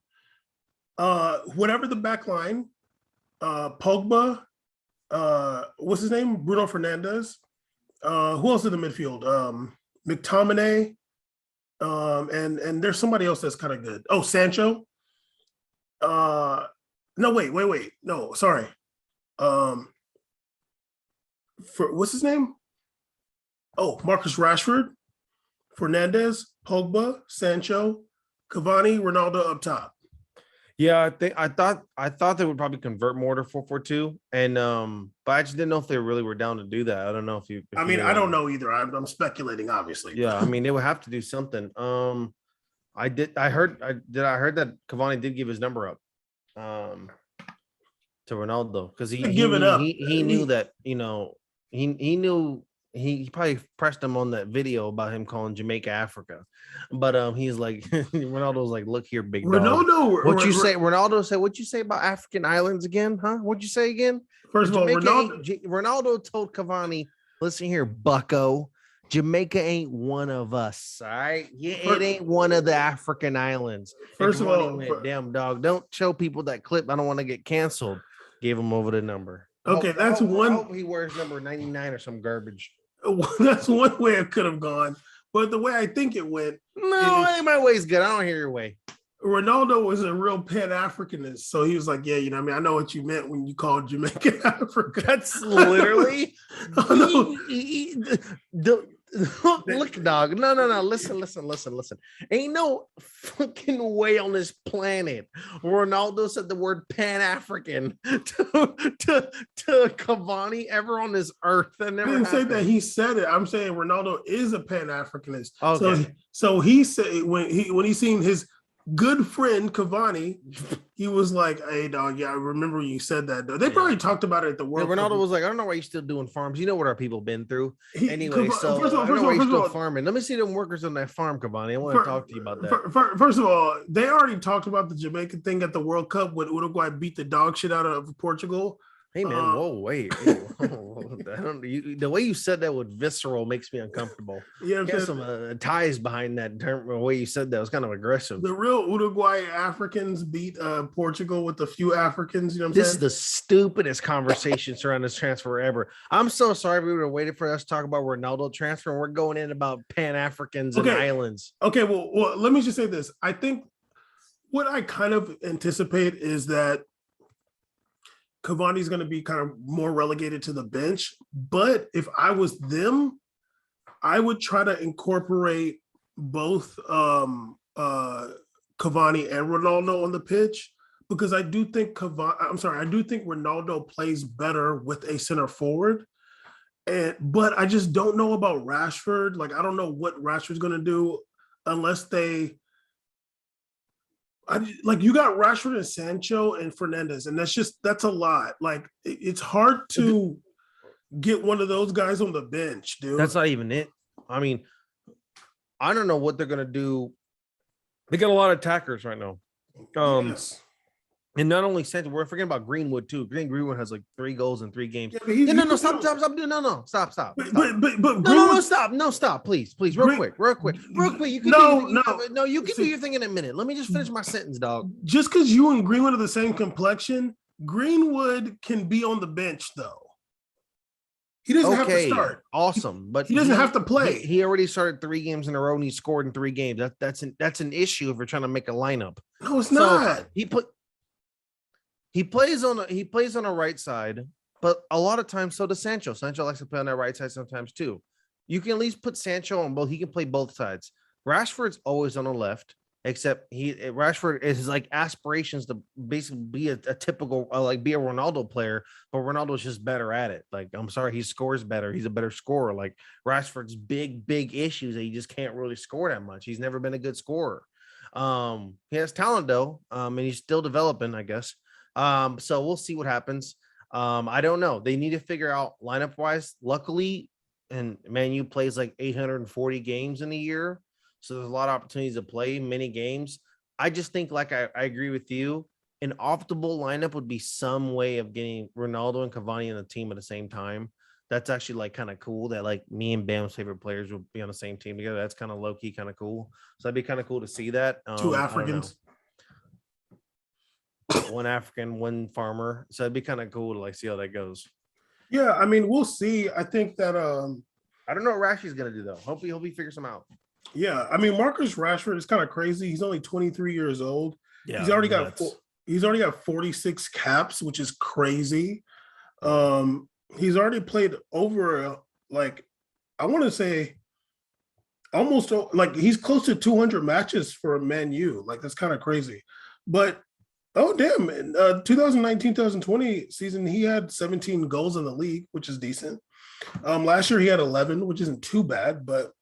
Whatever the back line, Pogba, what's his name? Bruno Fernandes. Who else in the midfield? McTominay. And there's somebody else that's kind of good. Oh, Sancho. No, wait. No, sorry. For what's his name? Oh, Marcus Rashford, Fernandes, Pogba, Sancho, Cavani, Ronaldo up top. Yeah, I thought they would probably convert more to 4-4-2, and but I just didn't know if they really were down to do that. I don't know if you. I mean, I don't know either. I'm speculating, obviously. Yeah, I mean, they would have to do something. I heard that Cavani did give his number up, to Ronaldo because he knew that he knew. He probably pressed him on that video about him calling Jamaica Africa, but he's like Ronaldo's like, look here, big dog. Ronaldo said, what you say about African islands again, huh? What'd you say again? First of all, Ronaldo told Cavani, listen here, bucko, Jamaica ain't one of us, all right? Yeah, it ain't one of the African islands. First of all, damn dog, don't show people that clip. I don't want to get canceled. Gave him over the number. Okay, I hope he wears number 99 or some garbage. That's one way it could have gone, but the way I think it went. No, my way's good. I don't hear your way. Ronaldo was a real Pan-Africanist, so he was like, "Yeah, I know what you meant when you called Jamaica Africa." That's literally. Look, dog. No. Listen. Ain't no fucking way on this planet Ronaldo said the word Pan-African to Cavani ever on this earth. That never I didn't happened. say that he said it. I'm saying Ronaldo is a Pan-Africanist. Okay. So he said when he seen his good friend Cavani, he was like, "Hey, dog, yeah, I remember you said that." Though they probably talked about it at the World Cup. Ronaldo was like, "I don't know why you're still doing farms. You know what our people been through." Anyway, first of all, farming. Let me see them workers on that farm, Cavani. I want to talk to you about that. First of all, they already talked about the Jamaican thing at the World Cup when Uruguay beat the dog shit out of Portugal. Hey man, wait. The way you said that with visceral makes me uncomfortable. Yeah, you got some ties behind that term. The way you said that was kind of aggressive. The real Uruguay Africans beat Portugal with a few Africans. You know what I'm saying? This is the stupidest conversation surrounding this transfer ever. I'm so sorry we would have waited for us to talk about Ronaldo transfer, and we're going in about Pan-Africans and islands. Okay, well, let me just say this. I think what I kind of anticipate is that Cavani's going to be kind of more relegated to the bench. But if I was them, I would try to incorporate both Cavani and Ronaldo on the pitch, because I do think Ronaldo plays better with a center forward. But I just don't know about Rashford. Like, I don't know what Rashford's going to do unless you got Rashford and Sancho and Fernandes, and that's a lot. Like, it's hard to get one of those guys on the bench, dude. That's not even it. I mean, I don't know what they're gonna do. They got a lot of attackers right now. Yes. And not only Sancho, we're forgetting about Greenwood too. Greenwood has like 3 goals in 3 games. Yeah, but he's, Yeah, no, he's stop. Stop. but No, Greenwood, stop, please, Green, real quick. You can do your no, thing. no. No, you can do See, your thing in a minute. Let me just finish my sentence, dog. just because you and Greenwood are the same complexion, Greenwood can be on the bench though. He doesn't have to Okay, start. awesome, but He doesn't have to play. He already started 3 games in a row and he scored in 3 games. That's an issue if you're trying to make a lineup. No, it's So not. he plays on a right side, but a lot of times so does Sancho. Sancho likes to play on that right side sometimes too. You can at least put Sancho on both. He can play both sides. Rashford's always on the left, except Rashford is like aspirations to basically be a typical be a Ronaldo player, but Ronaldo's just better at it. Like, I'm sorry, he scores better. He's a better scorer. Like Rashford's big issues that he just can't really score that much. He's never been a good scorer. He has talent though, and he's still developing, I guess. So we'll see what happens. I don't know. They need to figure out lineup wise. Luckily, and Man U plays like 840 games in a year. So there's a lot of opportunities to play many games. I just think, like I agree with you, an optimal lineup would be some way of getting Ronaldo and Cavani in the team at the same time. That's actually like kind of cool that like me and Bam's favorite players will be on the same team together. That's kind of low key, kind of cool. So that'd be kind of cool to see that. 2 Africans. One African, one farmer. So it'd be kind of cool to like see how that goes. Yeah, I mean, we'll see. I think that I don't know what Rashi's gonna do though. Hopefully he figures some out. yeah, I mean, Marcus Rashford is kind of crazy. He's only 23 years old. Yeah, he's already got 46 caps, which is crazy. He's already played over like I want to say almost like he's close to 200 matches for Man U. Like that's kind of crazy. But oh damn, in 2019-2020 season he had 17 goals in the league, which is decent. Last year he had 11, which isn't too bad, but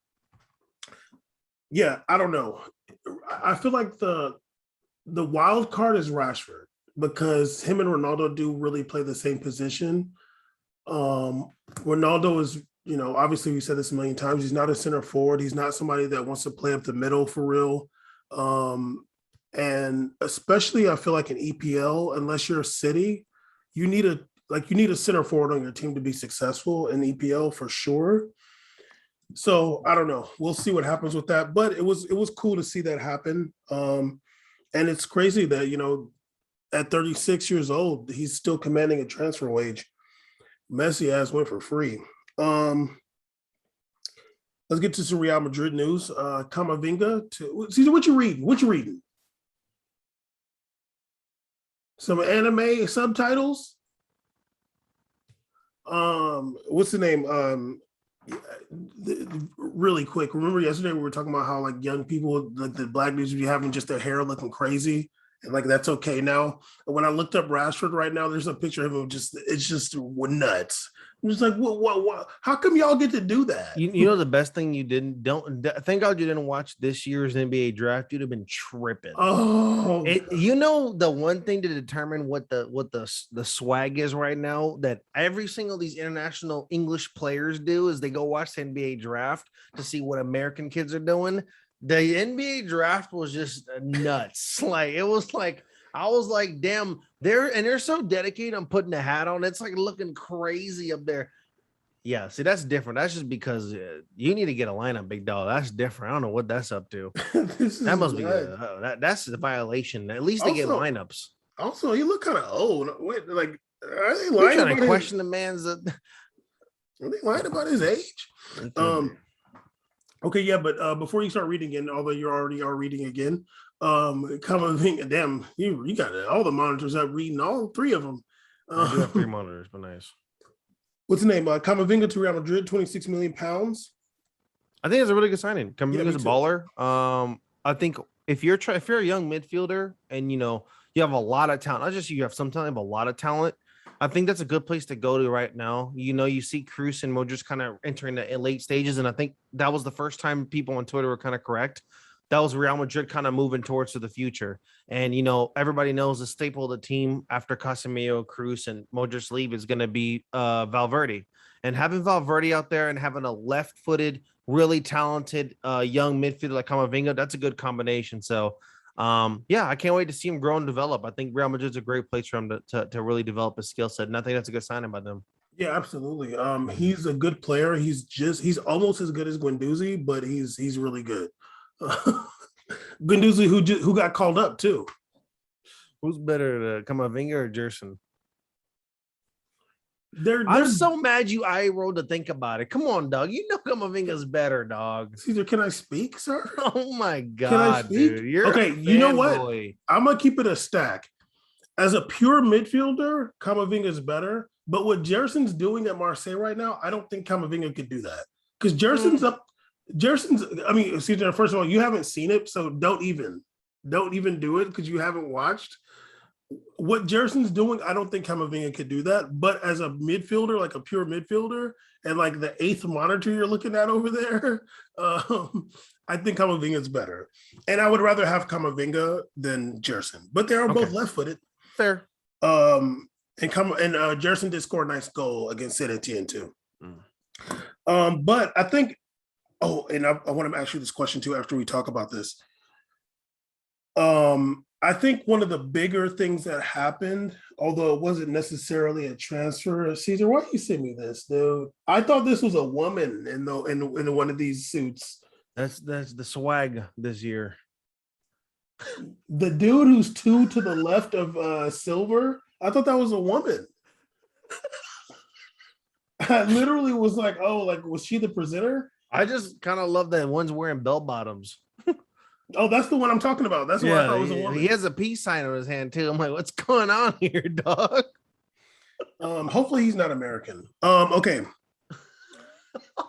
yeah, I don't know. I feel like the wild card is Rashford because him and Ronaldo do really play the same position. Ronaldo is, obviously we said this a million times. He's not a center forward. He's not somebody that wants to play up the middle for real. And especially I feel like in EPL, unless you're a City, you need a center forward on your team to be successful in EPL for sure. So I don't know. We'll see what happens with that. But it was cool to see that happen. And it's crazy that, at 36 years old, he's still commanding a transfer wage. Messi has went for free. Let's get to some Real Madrid news. Camavinga Caesar, what you reading? Some anime subtitles. What's the name? Really quick. Remember yesterday we were talking about how like young people, like the black dudes, would be having just their hair looking crazy, and like that's okay now. And when I looked up Rashford right now, there's a picture of him. It's just nuts. I'm just like, what? How come y'all get to do that? You know the best thing you thank God you didn't watch this year's NBA draft. You'd have been tripping. Oh, the one thing to determine what the swag is right now that every single these international English players do is they go watch the NBA draft to see what American kids are doing. The NBA draft was just nuts. Like it was like I was like, damn, they're so dedicated on putting a hat on. It's like looking crazy up there. Yeah, see, that's different. That's just because you need to get a lineup, big dog. That's different. I don't know what that's up to. That must be that's a violation. At least they get lineups. Also, you look kind of old. Wait, like, are they lying? Trying to question the man's. Are they lying about his age? Okay, yeah, but before you start reading again, although you already are reading again, Camavinga, damn, you got all the monitors up reading all 3 of them. I do have 3 monitors, but nice. What's the name? Camavinga to Real Madrid, 26 million pounds. I think it's a really good signing. Camavinga's a baller. I think if you're a young midfielder and you have a lot of talent, not just you have some talent, you have a lot of talent. I think that's a good place to go to right now. You see Kroos and Modric kind of entering the late stages, and I think that was the first time people on Twitter were kind of correct. That was Real Madrid kind of moving towards the future. And, everybody knows the staple of the team after Casemiro, Kroos, and Modric leave is going to be Valverde. And having Valverde out there and having a left-footed, really talented young midfielder like Camavinga, that's a good combination. So Yeah, I can't wait to see him grow and develop. I think Real Madrid's a great place for him to really develop his skill set. And I think that's a good signing by them. Yeah, absolutely. He's a good player. He's almost as good as Guendouzi, but he's really good. Guendouzi, who got called up too. Who's better, Camavinga or Jerson? I'm so mad you I rolled to think about it. Come on, dog. You know Camavinga's better, dog. Caesar, can I speak, sir? Oh my god, can I speak? Dude. You're okay. You know what? Boy. I'm gonna keep it a stack. As a pure midfielder, Camavinga is better. But what Gerson's doing at Marseille right now, I don't think Camavinga could do that. Because Gerson's up. Gerson's. I mean, Caesar, first of all, you haven't seen it, so don't even do it because you haven't watched. What Gerson's doing, I don't think Camavinga could do that. But as a midfielder, like a pure midfielder, and like the 8th monitor you're looking at over there, I think Camavinga's better. And I would rather have Camavinga than Gerson. But they are both left-footed. Fair. And Gerson did score a nice goal against Saint Etienne too. But I think, and I want to ask you this question too after we talk about this. I think one of the bigger things that happened, although it wasn't necessarily a transfer, Caesar, why you send me this, dude? I thought this was a woman in one of these suits. That's the swag this year. The dude who's 2 to the left of Silver, I thought that was a woman. I literally was like, was she the presenter? I just kind of love that one's wearing bell bottoms. Oh, that's the one I'm talking about. That's why I thought it was a woman. He has a peace sign on his hand too. I'm like, what's going on here, dog? Hopefully he's not American. Okay.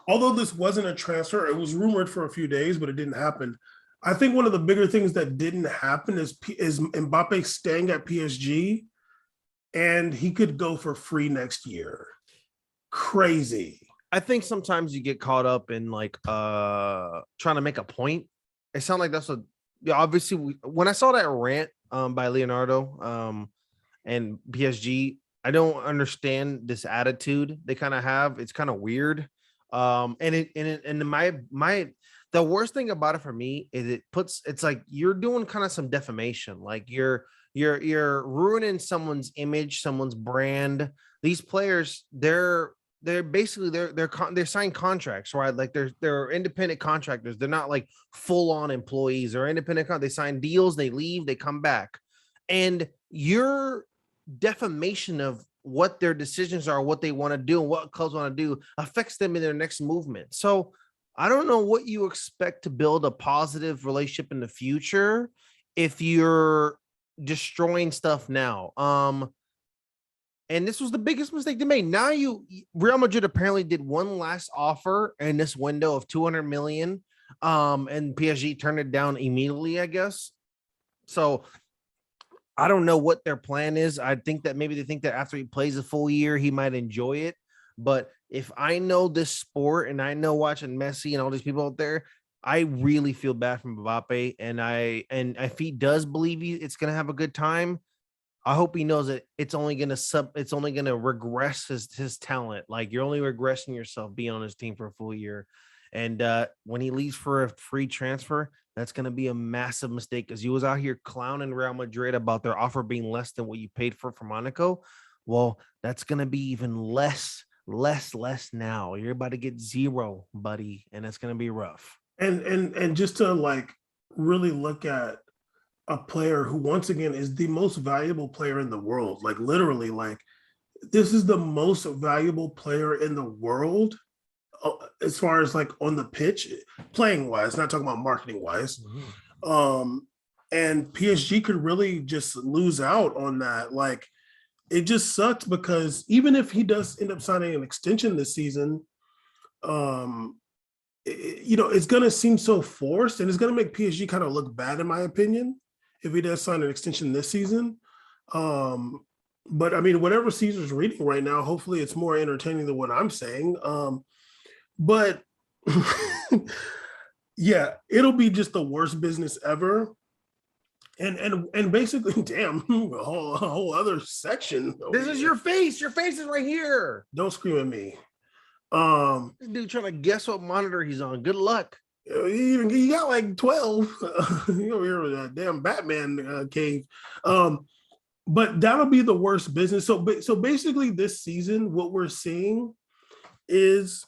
Although this wasn't a transfer, it was rumored for a few days, but it didn't happen. I think one of the bigger things that didn't happen is Mbappe staying at PSG, and he could go for free next year. Crazy. I think sometimes you get caught up in like trying to make a point. It sounds like that's what. Yeah, obviously, when I saw that rant by Leonardo and PSG, I don't understand this attitude they kind of have. It's kind of weird. And the worst thing about it for me is it's like you're doing kind of some defamation. Like you're ruining someone's image, someone's brand. These players, they're basically they're signed contracts, right? Like they're independent contractors. They're not like full on employees. They're independent. They sign deals, they leave, they come back, and your defamation of what their decisions are, what they want to do, and what clubs want to do affects them in their next movement. So I don't know what you expect to build a positive relationship in the future if you're destroying stuff now. And this was the biggest mistake they made. Now Real Madrid apparently did one last offer in this window of 200 million. And PSG turned it down immediately, I guess. So I don't know what their plan is. I think that maybe they think that after he plays a full year, he might enjoy it. But if I know this sport and I know watching Messi and all these people out there, I really feel bad for Mbappe. And if he does believe it's going to have a good time, I hope he knows that it's only going to regress his talent. Like you're only regressing yourself being on his team for a full year. And when he leaves for a free transfer, that's going to be a massive mistake because he was out here clowning Real Madrid about their offer being less than what you paid for Monaco. Well, that's going to be even less now. You're about to get 0, buddy, and it's going to be rough. And just to like really look at a player who once again is the most valuable player in the world, like literally, like this is the most valuable player in the world as far as like on the pitch, playing wise, not talking about marketing wise. Mm-hmm. And PSG could really just lose out on that. Like it just sucks because even if he does end up signing an extension this season, it's going to seem so forced and it's going to make PSG kind of look bad, in my opinion, if he does sign an extension this season. But I mean, whatever Caesar's reading right now, hopefully it's more entertaining than what I'm saying. But yeah, it'll be just the worst business ever. And basically, damn, a whole other section. This is your face. Your face is right here. Don't scream at me. This dude trying to guess what monitor he's on. Good luck. You got like 12. You're a damn Batman cave. But that'll be the worst business. So basically, this season, what we're seeing is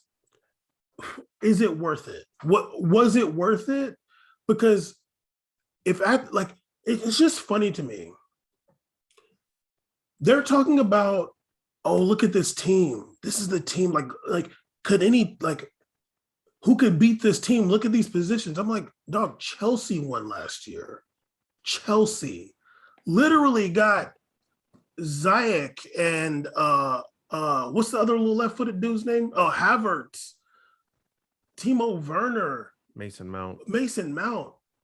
it worth it? What was it worth it? Because if I like, it's just funny to me. They're talking about, oh, look at this team. This is the team. Like, could any like who could beat this team? Look at these positions. I'm like, dog, Chelsea won last year. Chelsea literally got Ziyech and what's the other little left-footed dude's name? Oh, Havertz, Timo Werner, Mason Mount.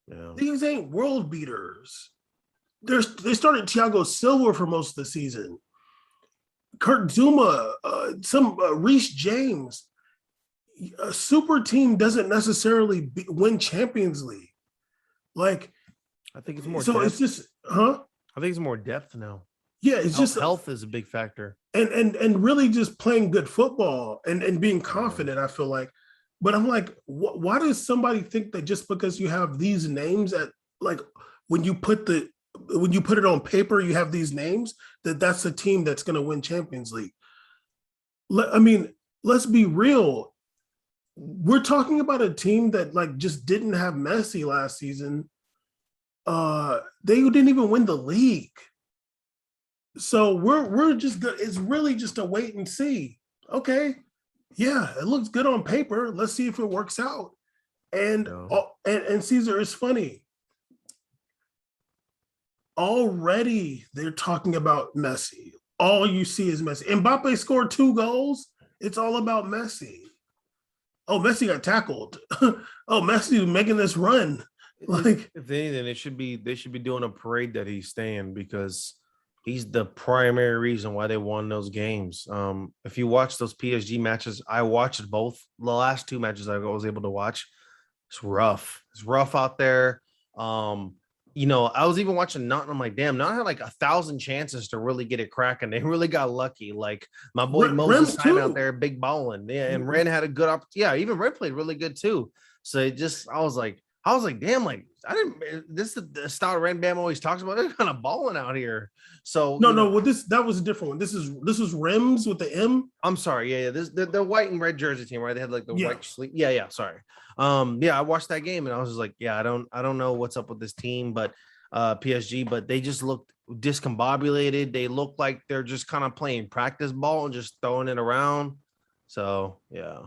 Yeah. These ain't world beaters. They started Thiago Silva for most of the season. Kurt Zuma, some Reece James. A super team doesn't necessarily win Champions League. Like, I think it's more. So depth. It's just, I think it's more depth now. Yeah, it's just health is a big factor, and really just playing good football and being confident. I feel like, but I'm like, why does somebody think that just because you have these names at like when you put it on paper, you have these names that's a team that's going to win Champions League? I mean, let's be real. We're talking about a team that like just didn't have Messi last season. They didn't even win the league. So we're just good. It's really just a wait and see. Okay, yeah, it looks good on paper. Let's see if it works out. And Caesar, is funny. Already they're talking about Messi. All you see is Messi. Mbappe scored 2 goals. It's all about Messi. Oh, Messi got tackled. Oh, Messi making this run. Like, if anything, they should be doing a parade that he's staying because he's the primary reason why they won those games. If you watch those PSG matches, I watched both. The last 2 matches I was able to watch. It's rough. It's rough out there. I was even watching Nottingham. I'm like, damn, Nottingham had like 1,000 chances to really get it cracking. They really got lucky. Like my boy Moses Simon out there, big balling. Yeah, and Ren had a good opportunity. Yeah, even Ren played really good too. So I was like, damn, like this is the style Ren Bam always talks about. They're kind of balling out here. So well, that was a different one. This was Rims with the M. I'm sorry, yeah. This the white and red jersey team, right? They had like the white sleeve. Yeah. Sorry. I watched that game and I was just like, yeah, I don't know what's up with this team, but PSG, but they just looked discombobulated. They look like they're just kind of playing practice ball and just throwing it around. So yeah.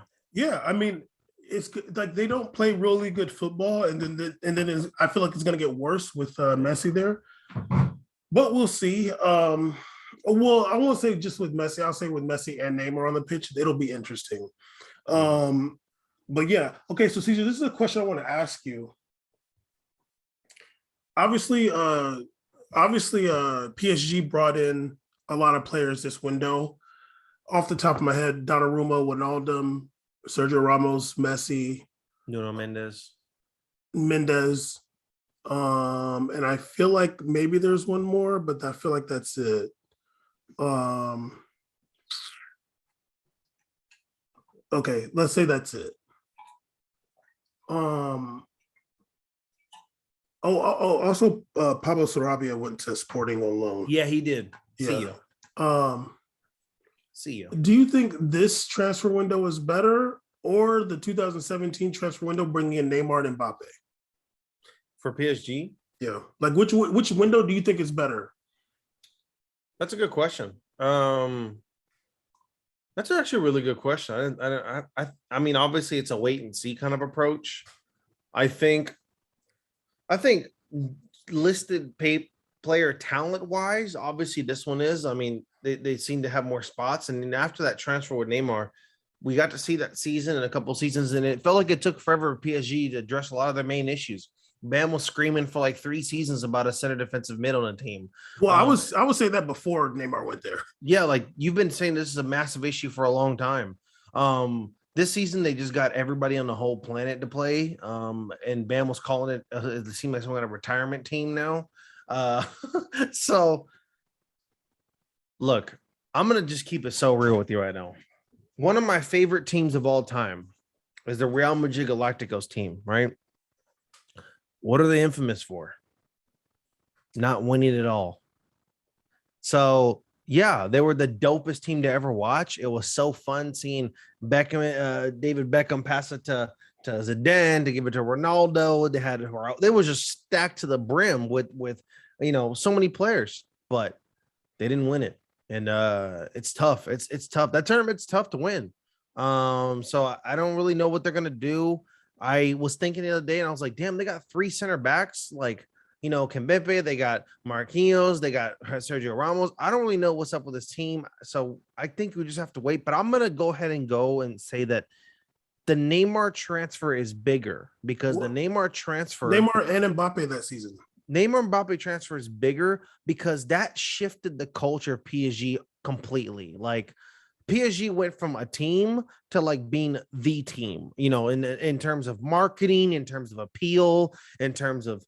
I mean, it's like they don't play really good football, and then I feel like it's going to get worse with Messi there. But we'll see. Well, I won't say just with Messi. I'll say with Messi and Neymar on the pitch, it'll be interesting. But yeah, okay. So Caesar, this is a question I want to ask you. Obviously, PSG brought in a lot of players this window. Off the top of my head, Donnarumma, Wijnaldum, Sergio Ramos, Messi, Nuno Mendes. And I feel like maybe there's one more, but I feel like that's it. Okay, let's say that's it. Also Pablo Sarabia went to Sporting on loan. Yeah, he did. Yeah. See you. Do you think this transfer window is better or the 2017 transfer window bringing in Neymar and Mbappe? For PSG? Yeah. Like which window do you think is better? That's a good question. That's actually a really good question. I mean, obviously it's a wait and see kind of approach. I think listed player talent wise, obviously this one is. I mean, they seem to have more spots. And then after that transfer with Neymar, we got to see that season and a couple seasons, and it felt like it took forever for PSG to address a lot of their main issues. Bam was screaming for like 3 seasons about a center defensive mid on the team. Well, I would say that before Neymar went there. Yeah, like you've been saying this is a massive issue for a long time. This season they just got everybody on the whole planet to play. And Bam was calling it. It seemed like some kind of retirement team now. So, look, I'm gonna just keep it so real with you right now. One of my favorite teams of all time, is the Real Madrid Galacticos team, right? What are they infamous for? Not winning it all. So yeah, they were the dopest team to ever watch. It was so fun seeing David Beckham pass it to Zidane to give it to Ronaldo. They was just stacked to the brim with so many players, but they didn't win it. And it's tough. It's tough. That tournament's tough to win. So I don't really know what they're gonna do. I was thinking the other day, and I was like, damn, they got 3 center backs, like Kimpembe, they got Marquinhos, they got Sergio Ramos. I don't really know what's up with this team. So I think we just have to wait. But I'm gonna go ahead and say that the Neymar transfer is bigger because the Neymar and Mbappe that season. Neymar Mbappe transfer is bigger because that shifted the culture of PSG completely. Like PSG went from a team to like being the team, in terms of marketing, in terms of appeal, in terms of,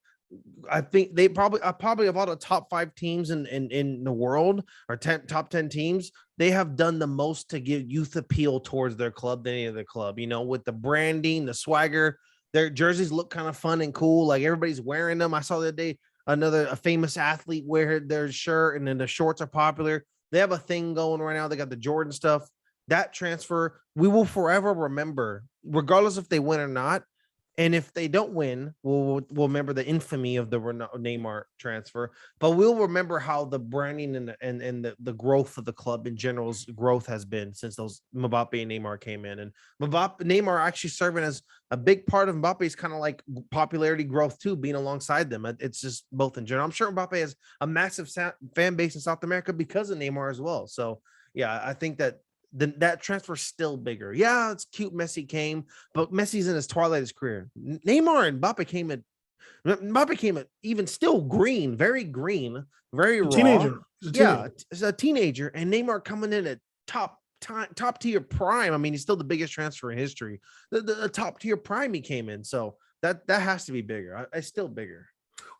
I think they probably of all the top 5 teams in the world, or top 10 teams, they have done the most to give youth appeal towards their club than any other club, with the branding, the swagger. Their jerseys look kind of fun and cool. Like everybody's wearing them. I saw the other day a famous athlete wear their shirt, and then the shorts are popular. They have a thing going right now. They got the Jordan stuff. That transfer, we will forever remember, regardless if they win or not. And if they don't win, we'll remember the infamy of the Neymar transfer. But we'll remember how the branding and the growth of the club in general's growth has been since those Mbappe and Neymar came in. And Neymar actually serving as a big part of Mbappe's kind of like popularity growth too, being alongside them. It's just both in general. I'm sure Mbappe has a massive fan base in South America because of Neymar as well. So yeah, I think that that transfer is still bigger. Yeah, it's cute. Messi came, but Messi's in his twilight of his career. Neymar and Mbappe came at even still green, very raw. Teenager. Yeah, it's a teenager, and Neymar coming in at top tier prime. I mean, he's still the biggest transfer in history. The top tier prime he came in, so that has to be bigger. It's still bigger.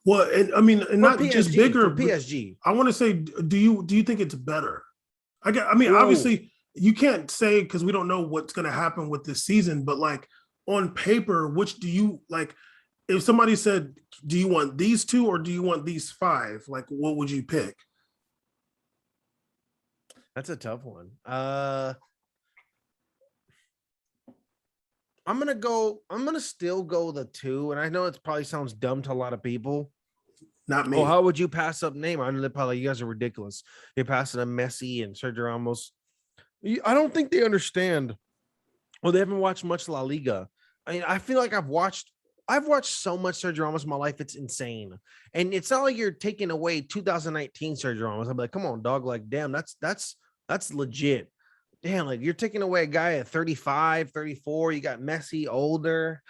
Well, and I mean, and not PSG, just bigger. PSG. I want to say, do you think it's better? Obviously. You can't say because we don't know what's going to happen with this season, but like on paper, which do you like? If somebody said, do you want these 2 or do you want these 5? Like, what would you pick? That's a tough one. I'm going to still go the 2. And I know it probably sounds dumb to a lot of people. Not me. Oh, how would you pass up Neymar? I know they're probably, you guys are ridiculous. You're passing a Messi and Sergio Ramos. I don't think they understand. Well, they haven't watched much La Liga. I mean, I feel like I've watched so much Sergio Ramos in my life. It's insane. And it's not like you're taking away 2019 Sergio Ramos. I'm like, come on, dog. Like, damn, that's legit. Damn, like you're taking away a guy at 35, 34. You got Messi older.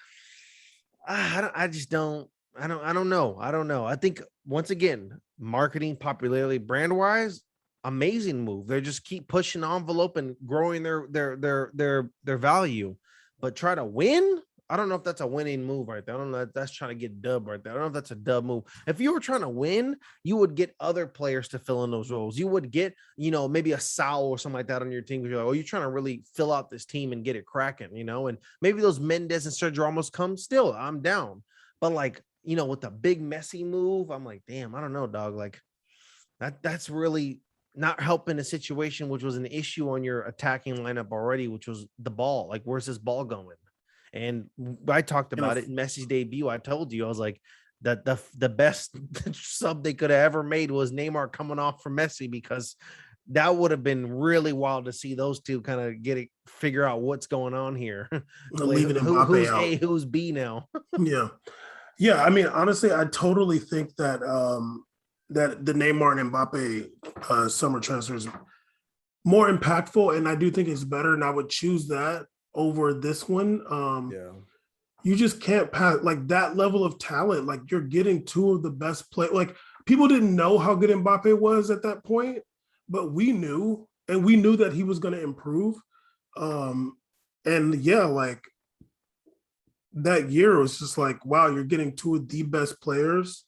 I don't know. I think once again, marketing, popularity, brand wise, amazing move. They just keep pushing the envelope and growing their value, but try to win. I don't know if that's a winning move right there. I don't know if that's trying to get dub right there. I don't know if that's a dub move. If you were trying to win, you would get other players to fill in those roles. You would get, maybe a Sal or something like that on your team. You're like, oh, you're trying to really fill out this team and get it cracking, and maybe those Mendes and Sergio Ramos come still. I'm down. But like, with the big Messi move, I'm like, damn, I don't know, dog. Like that's really not helping a situation, which was an issue on your attacking lineup already, which was the ball. Like, where's this ball going? And I talked about it in Messi's debut. I told you, I was like, that the best sub they could have ever made was Neymar coming off from Messi, because that would have been really wild to see those two kind of figure out what's going on here. Like, who's out. A, who's B now? Yeah. I mean, honestly, I totally think that that the Neymar and Mbappe summer transfer is more impactful, and I do think it's better. And I would choose that over this one. You just can't pass like that level of talent. Like, you're getting 2 of the best players. Like, people didn't know how good Mbappe was at that point, but we knew, and we knew that he was going to improve. And yeah, like that year was just like, wow, you're getting 2 of the best players.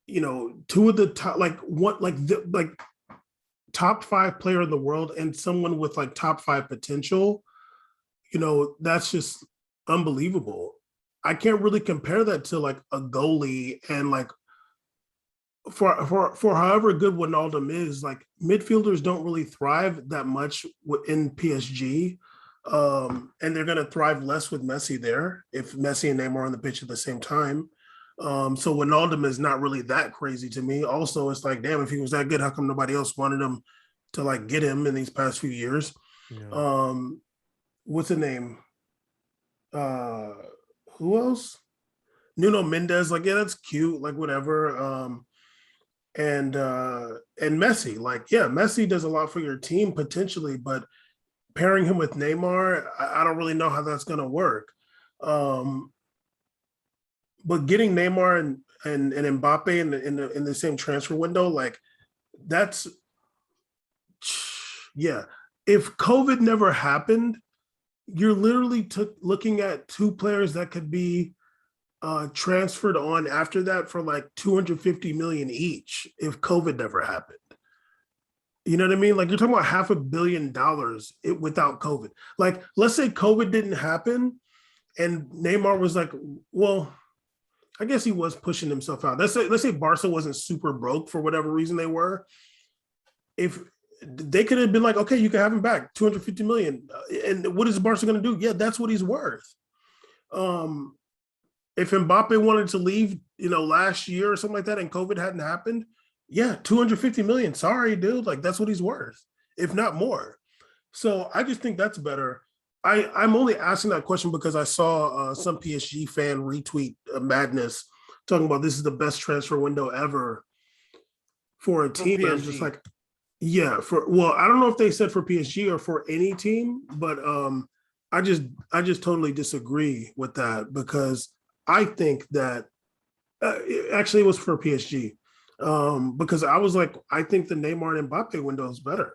2 of the top, top 5 player in the world, and someone with like top 5 potential. that's just unbelievable. I can't really compare that to like a goalie and like for however good Wijnaldum is, like midfielders don't really thrive that much in PSG. And they're gonna thrive less with Messi there if Messi and Neymar are on the pitch at the same time. So Wijnaldum is not really that crazy to me. Also, it's like, damn, if he was that good, how come nobody else wanted him to like get him in these past few years? Yeah. What's the name? Uh, who else? Nuno Mendes, like, yeah, that's cute, like whatever. And Messi, like, yeah, Messi does a lot for your team potentially, but pairing him with Neymar, I don't really know how that's gonna work. Um, but getting Neymar and Mbappe in the same transfer window, like that's yeah. If COVID never happened, you're literally looking at two players that could be transferred on after that for like 250 million each if COVID never happened. You know what I mean? Like you're talking about $500 million without COVID. Like let's say COVID didn't happen and Neymar was like, well, I guess he was pushing himself out. Let's say Barca wasn't super broke for whatever reason they were. If they could have been like, okay, you can have him back, 250 million. And what is Barca going to do? Yeah, that's what he's worth. If Mbappe wanted to leave, last year or something like that, and COVID hadn't happened, yeah, 250 million. Sorry, dude. Like that's what he's worth, if not more. So I just think that's better. I'm only asking that question because I saw some PSG fan retweet madness talking about this is the best transfer window ever for a team. And I'm just like, yeah, I don't know if they said for PSG or for any team, but I just totally disagree with that because I think that actually it was for PSG because I was like, I think the Neymar and Mbappe window is better,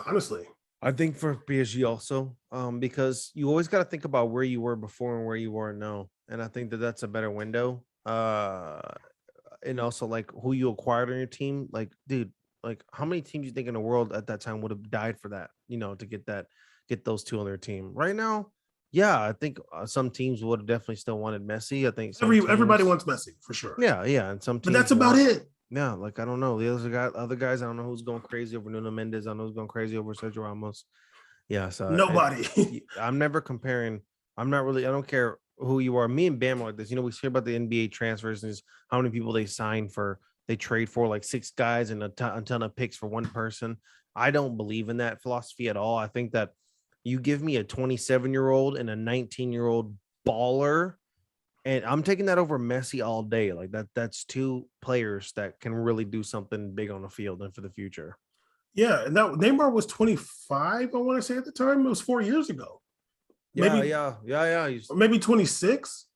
honestly. I think for PSG also, because you always got to think about where you were before and where you are now, and I think that that's a better window. And also like who you acquired on your team, like dude, like how many teams you think in the world at that time would have died for that, to get those two on their team right now? Yeah, I think some teams would have definitely still wanted Messi. I think Everybody wants Messi for sure. Yeah, and some but teams that's about it. Yeah, like I don't know the other guys. I don't know who's going crazy over Nuno Mendes. I don't know who's going crazy over Sergio Ramos. Yeah, so Nobody. I'm never comparing. I'm not really. I don't care who you are. Me and Bam are like this. We hear about the NBA transfers and how many people they sign for. They trade for like 6 guys and a ton of picks for one person. I don't believe in that philosophy at all. I think that you give me a 27-year-old and a 19-year-old baller, and I'm taking that over Messi all day. Like that's 2 players that can really do something big on the field and for the future. Yeah, and that Neymar was 25, I want to say at the time. It was 4 years ago. Yeah. Maybe 26.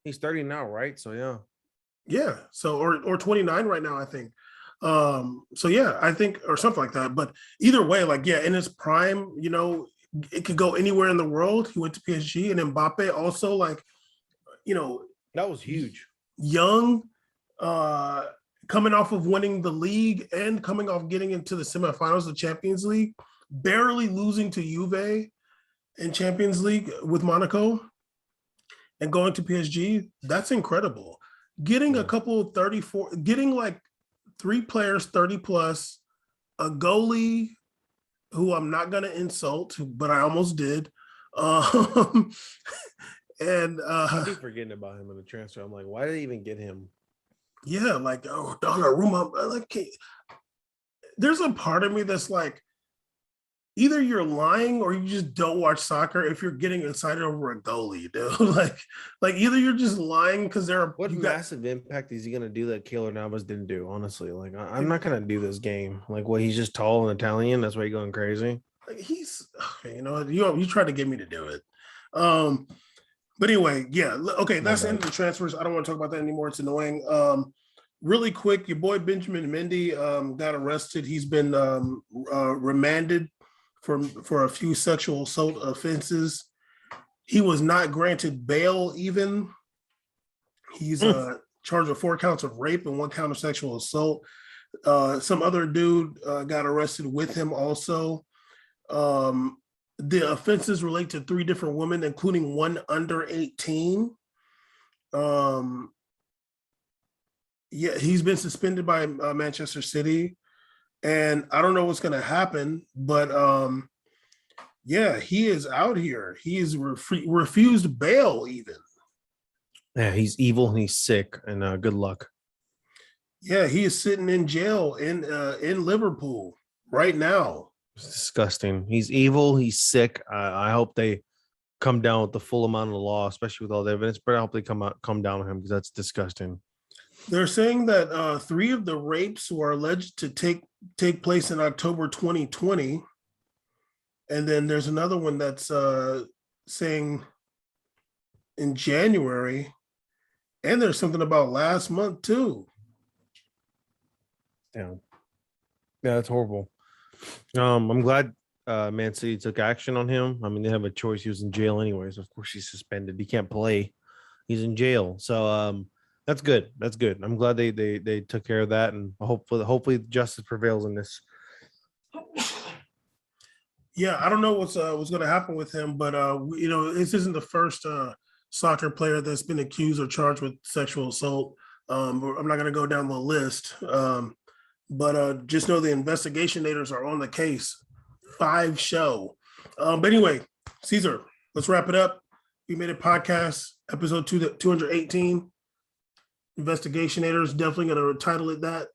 He's 30 now, right? So yeah. Yeah. So or 29 right now, I think. So yeah, I think or something like that. But either way, like yeah, in his prime, it could go anywhere in the world. He went to PSG and Mbappe also like, that was huge. Young, coming off of winning the league and coming off getting into the semifinals of the Champions League, barely losing to Juve in Champions League with Monaco and going to PSG. That's incredible. Getting a couple 34, getting like 3 players 30 plus, a goalie who I'm not going to insult, but I almost did. And I keep forgetting about him in the transfer. I'm like, why did they even get him? Yeah, like Donnarumma. Like, there's a part of me that's like, either you're lying or you just don't watch soccer if you're getting excited over a goalie, dude. like either you're just lying because what massive impact is he gonna do that Keylor Navas didn't do? Honestly, like I'm not gonna do this game. Like, what, he's just tall and Italian. That's why you're going crazy. Like, he's, you tried to get me to do it. But anyway, yeah. Okay, that's the end of the transfers. I don't want to talk about that anymore. It's annoying. Really quick, your boy Benjamin Mendy got arrested. He's been remanded for a few sexual assault offenses. He was not granted bail even. He's charged with 4 counts of rape and 1 count of sexual assault. Some other dude got arrested with him also. The offenses relate to 3 different women, including one under 18. Yeah, he's been suspended by Manchester City, and I don't know what's going to happen, but yeah, he is out here. He is refused bail even. Yeah, he's evil and he's sick, and good luck. Yeah, he is sitting in jail in Liverpool right now. It's disgusting. He's evil. He's sick. I hope they come down with the full amount of the law, especially with all the evidence. But I hope they come down on him because that's disgusting. They're saying that 3 of the rapes were alleged to take place in October 2020, and then there's another one that's saying in January, and there's something about last month too. Yeah, that's horrible. I'm glad Man City took action on him. I mean, they have a choice. He was in jail anyways. Of course, he's suspended. He can't play. He's in jail. So that's good. That's good. I'm glad they took care of that, and hopefully justice prevails in this. Yeah, I don't know what's going to happen with him, but this isn't the first soccer player that's been accused or charged with sexual assault. I'm not going to go down the list, but just know the investigationators are on the case. 5 show. But anyway, Caesar, let's wrap it up. We made a podcast, episode 218. Investigationators, definitely going to title it that.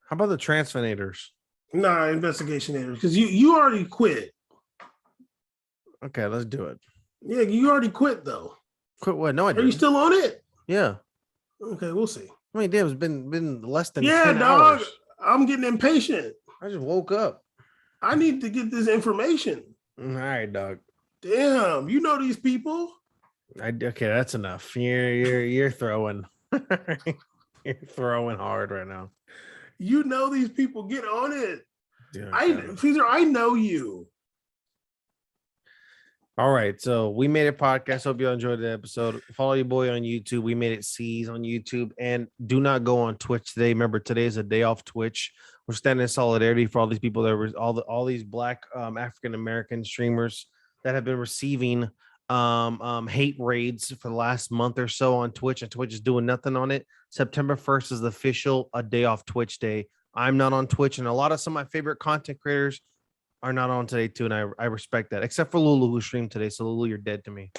How about the Transfinators? Nah, Investigationators, because you already quit. Okay, let's do it. Yeah, you already quit though. Quit what? No, I Are didn't. you still on it? Yeah. Okay, we'll see. I mean, damn, it's been less than 10 dog. hours. I'm getting impatient. I just woke up. I need to get this information. All right, dog. Damn, you know these people. Okay, that's enough. You're throwing. You're throwing hard right now. You know these people. Get on it. Dude, Caesar, I know you. All right, so we made a podcast. Hope you all enjoyed the episode. Follow your boy on YouTube. We made it C's on YouTube, and do not go on Twitch today. Remember, today is a day off Twitch. We're standing in solidarity for all these people that were all these Black African American streamers that have been receiving hate raids for the last month or so on Twitch, and Twitch is doing nothing on it. September 1st is the official a day off Twitch day. I'm not on Twitch, and a lot of some of my favorite content creators are not on today too, and I respect that, except for Lulu, who streamed today. So Lulu, you're dead to me.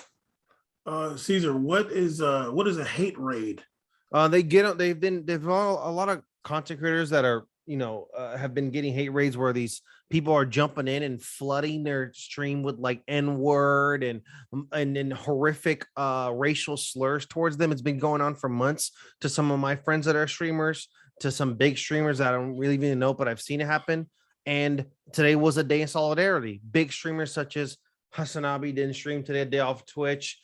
Caesar, what is a hate raid? They've all, a lot of content creators that are have been getting hate raids where these people are jumping in and flooding their stream with like N-word and horrific racial slurs towards them. It's been going on for months. To some of my friends that are streamers, to some big streamers that I don't really even know, but I've seen it happen. And today was a day in solidarity. Big streamers such as Hasanabi didn't stream today, a day off Twitch.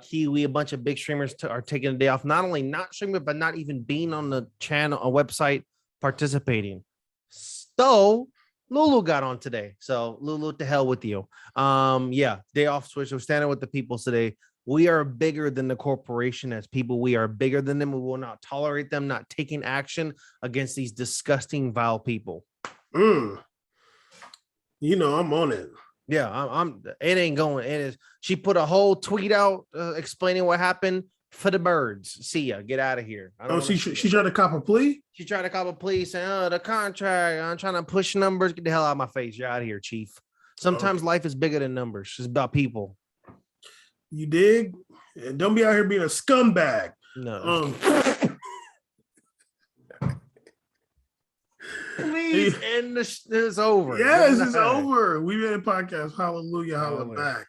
Kiwi, a bunch of big streamers are taking a day off, not only not streaming, but not even being on the channel, a website, participating. So Lulu got on today. So Lulu, to hell with you. Yeah, day off Twitch. We're standing with the people today. We are bigger than the corporation as people. We are bigger than them. We will not tolerate them not taking action against these disgusting, vile people. I'm on it. Yeah, I'm. It ain't going. It is. She put a whole tweet out explaining what happened for the birds. See ya. Get out of here. She tried to cop a plea. She tried to cop a plea saying, "Oh, the contract. I'm trying to push numbers. Get the hell out of my face. You're out of here, chief." Sometimes life is bigger than numbers. It's about people. You dig? And don't be out here being a scumbag. No. Please end this. This is over. Yes, it's over. We made a podcast. Hallelujah. Holla back.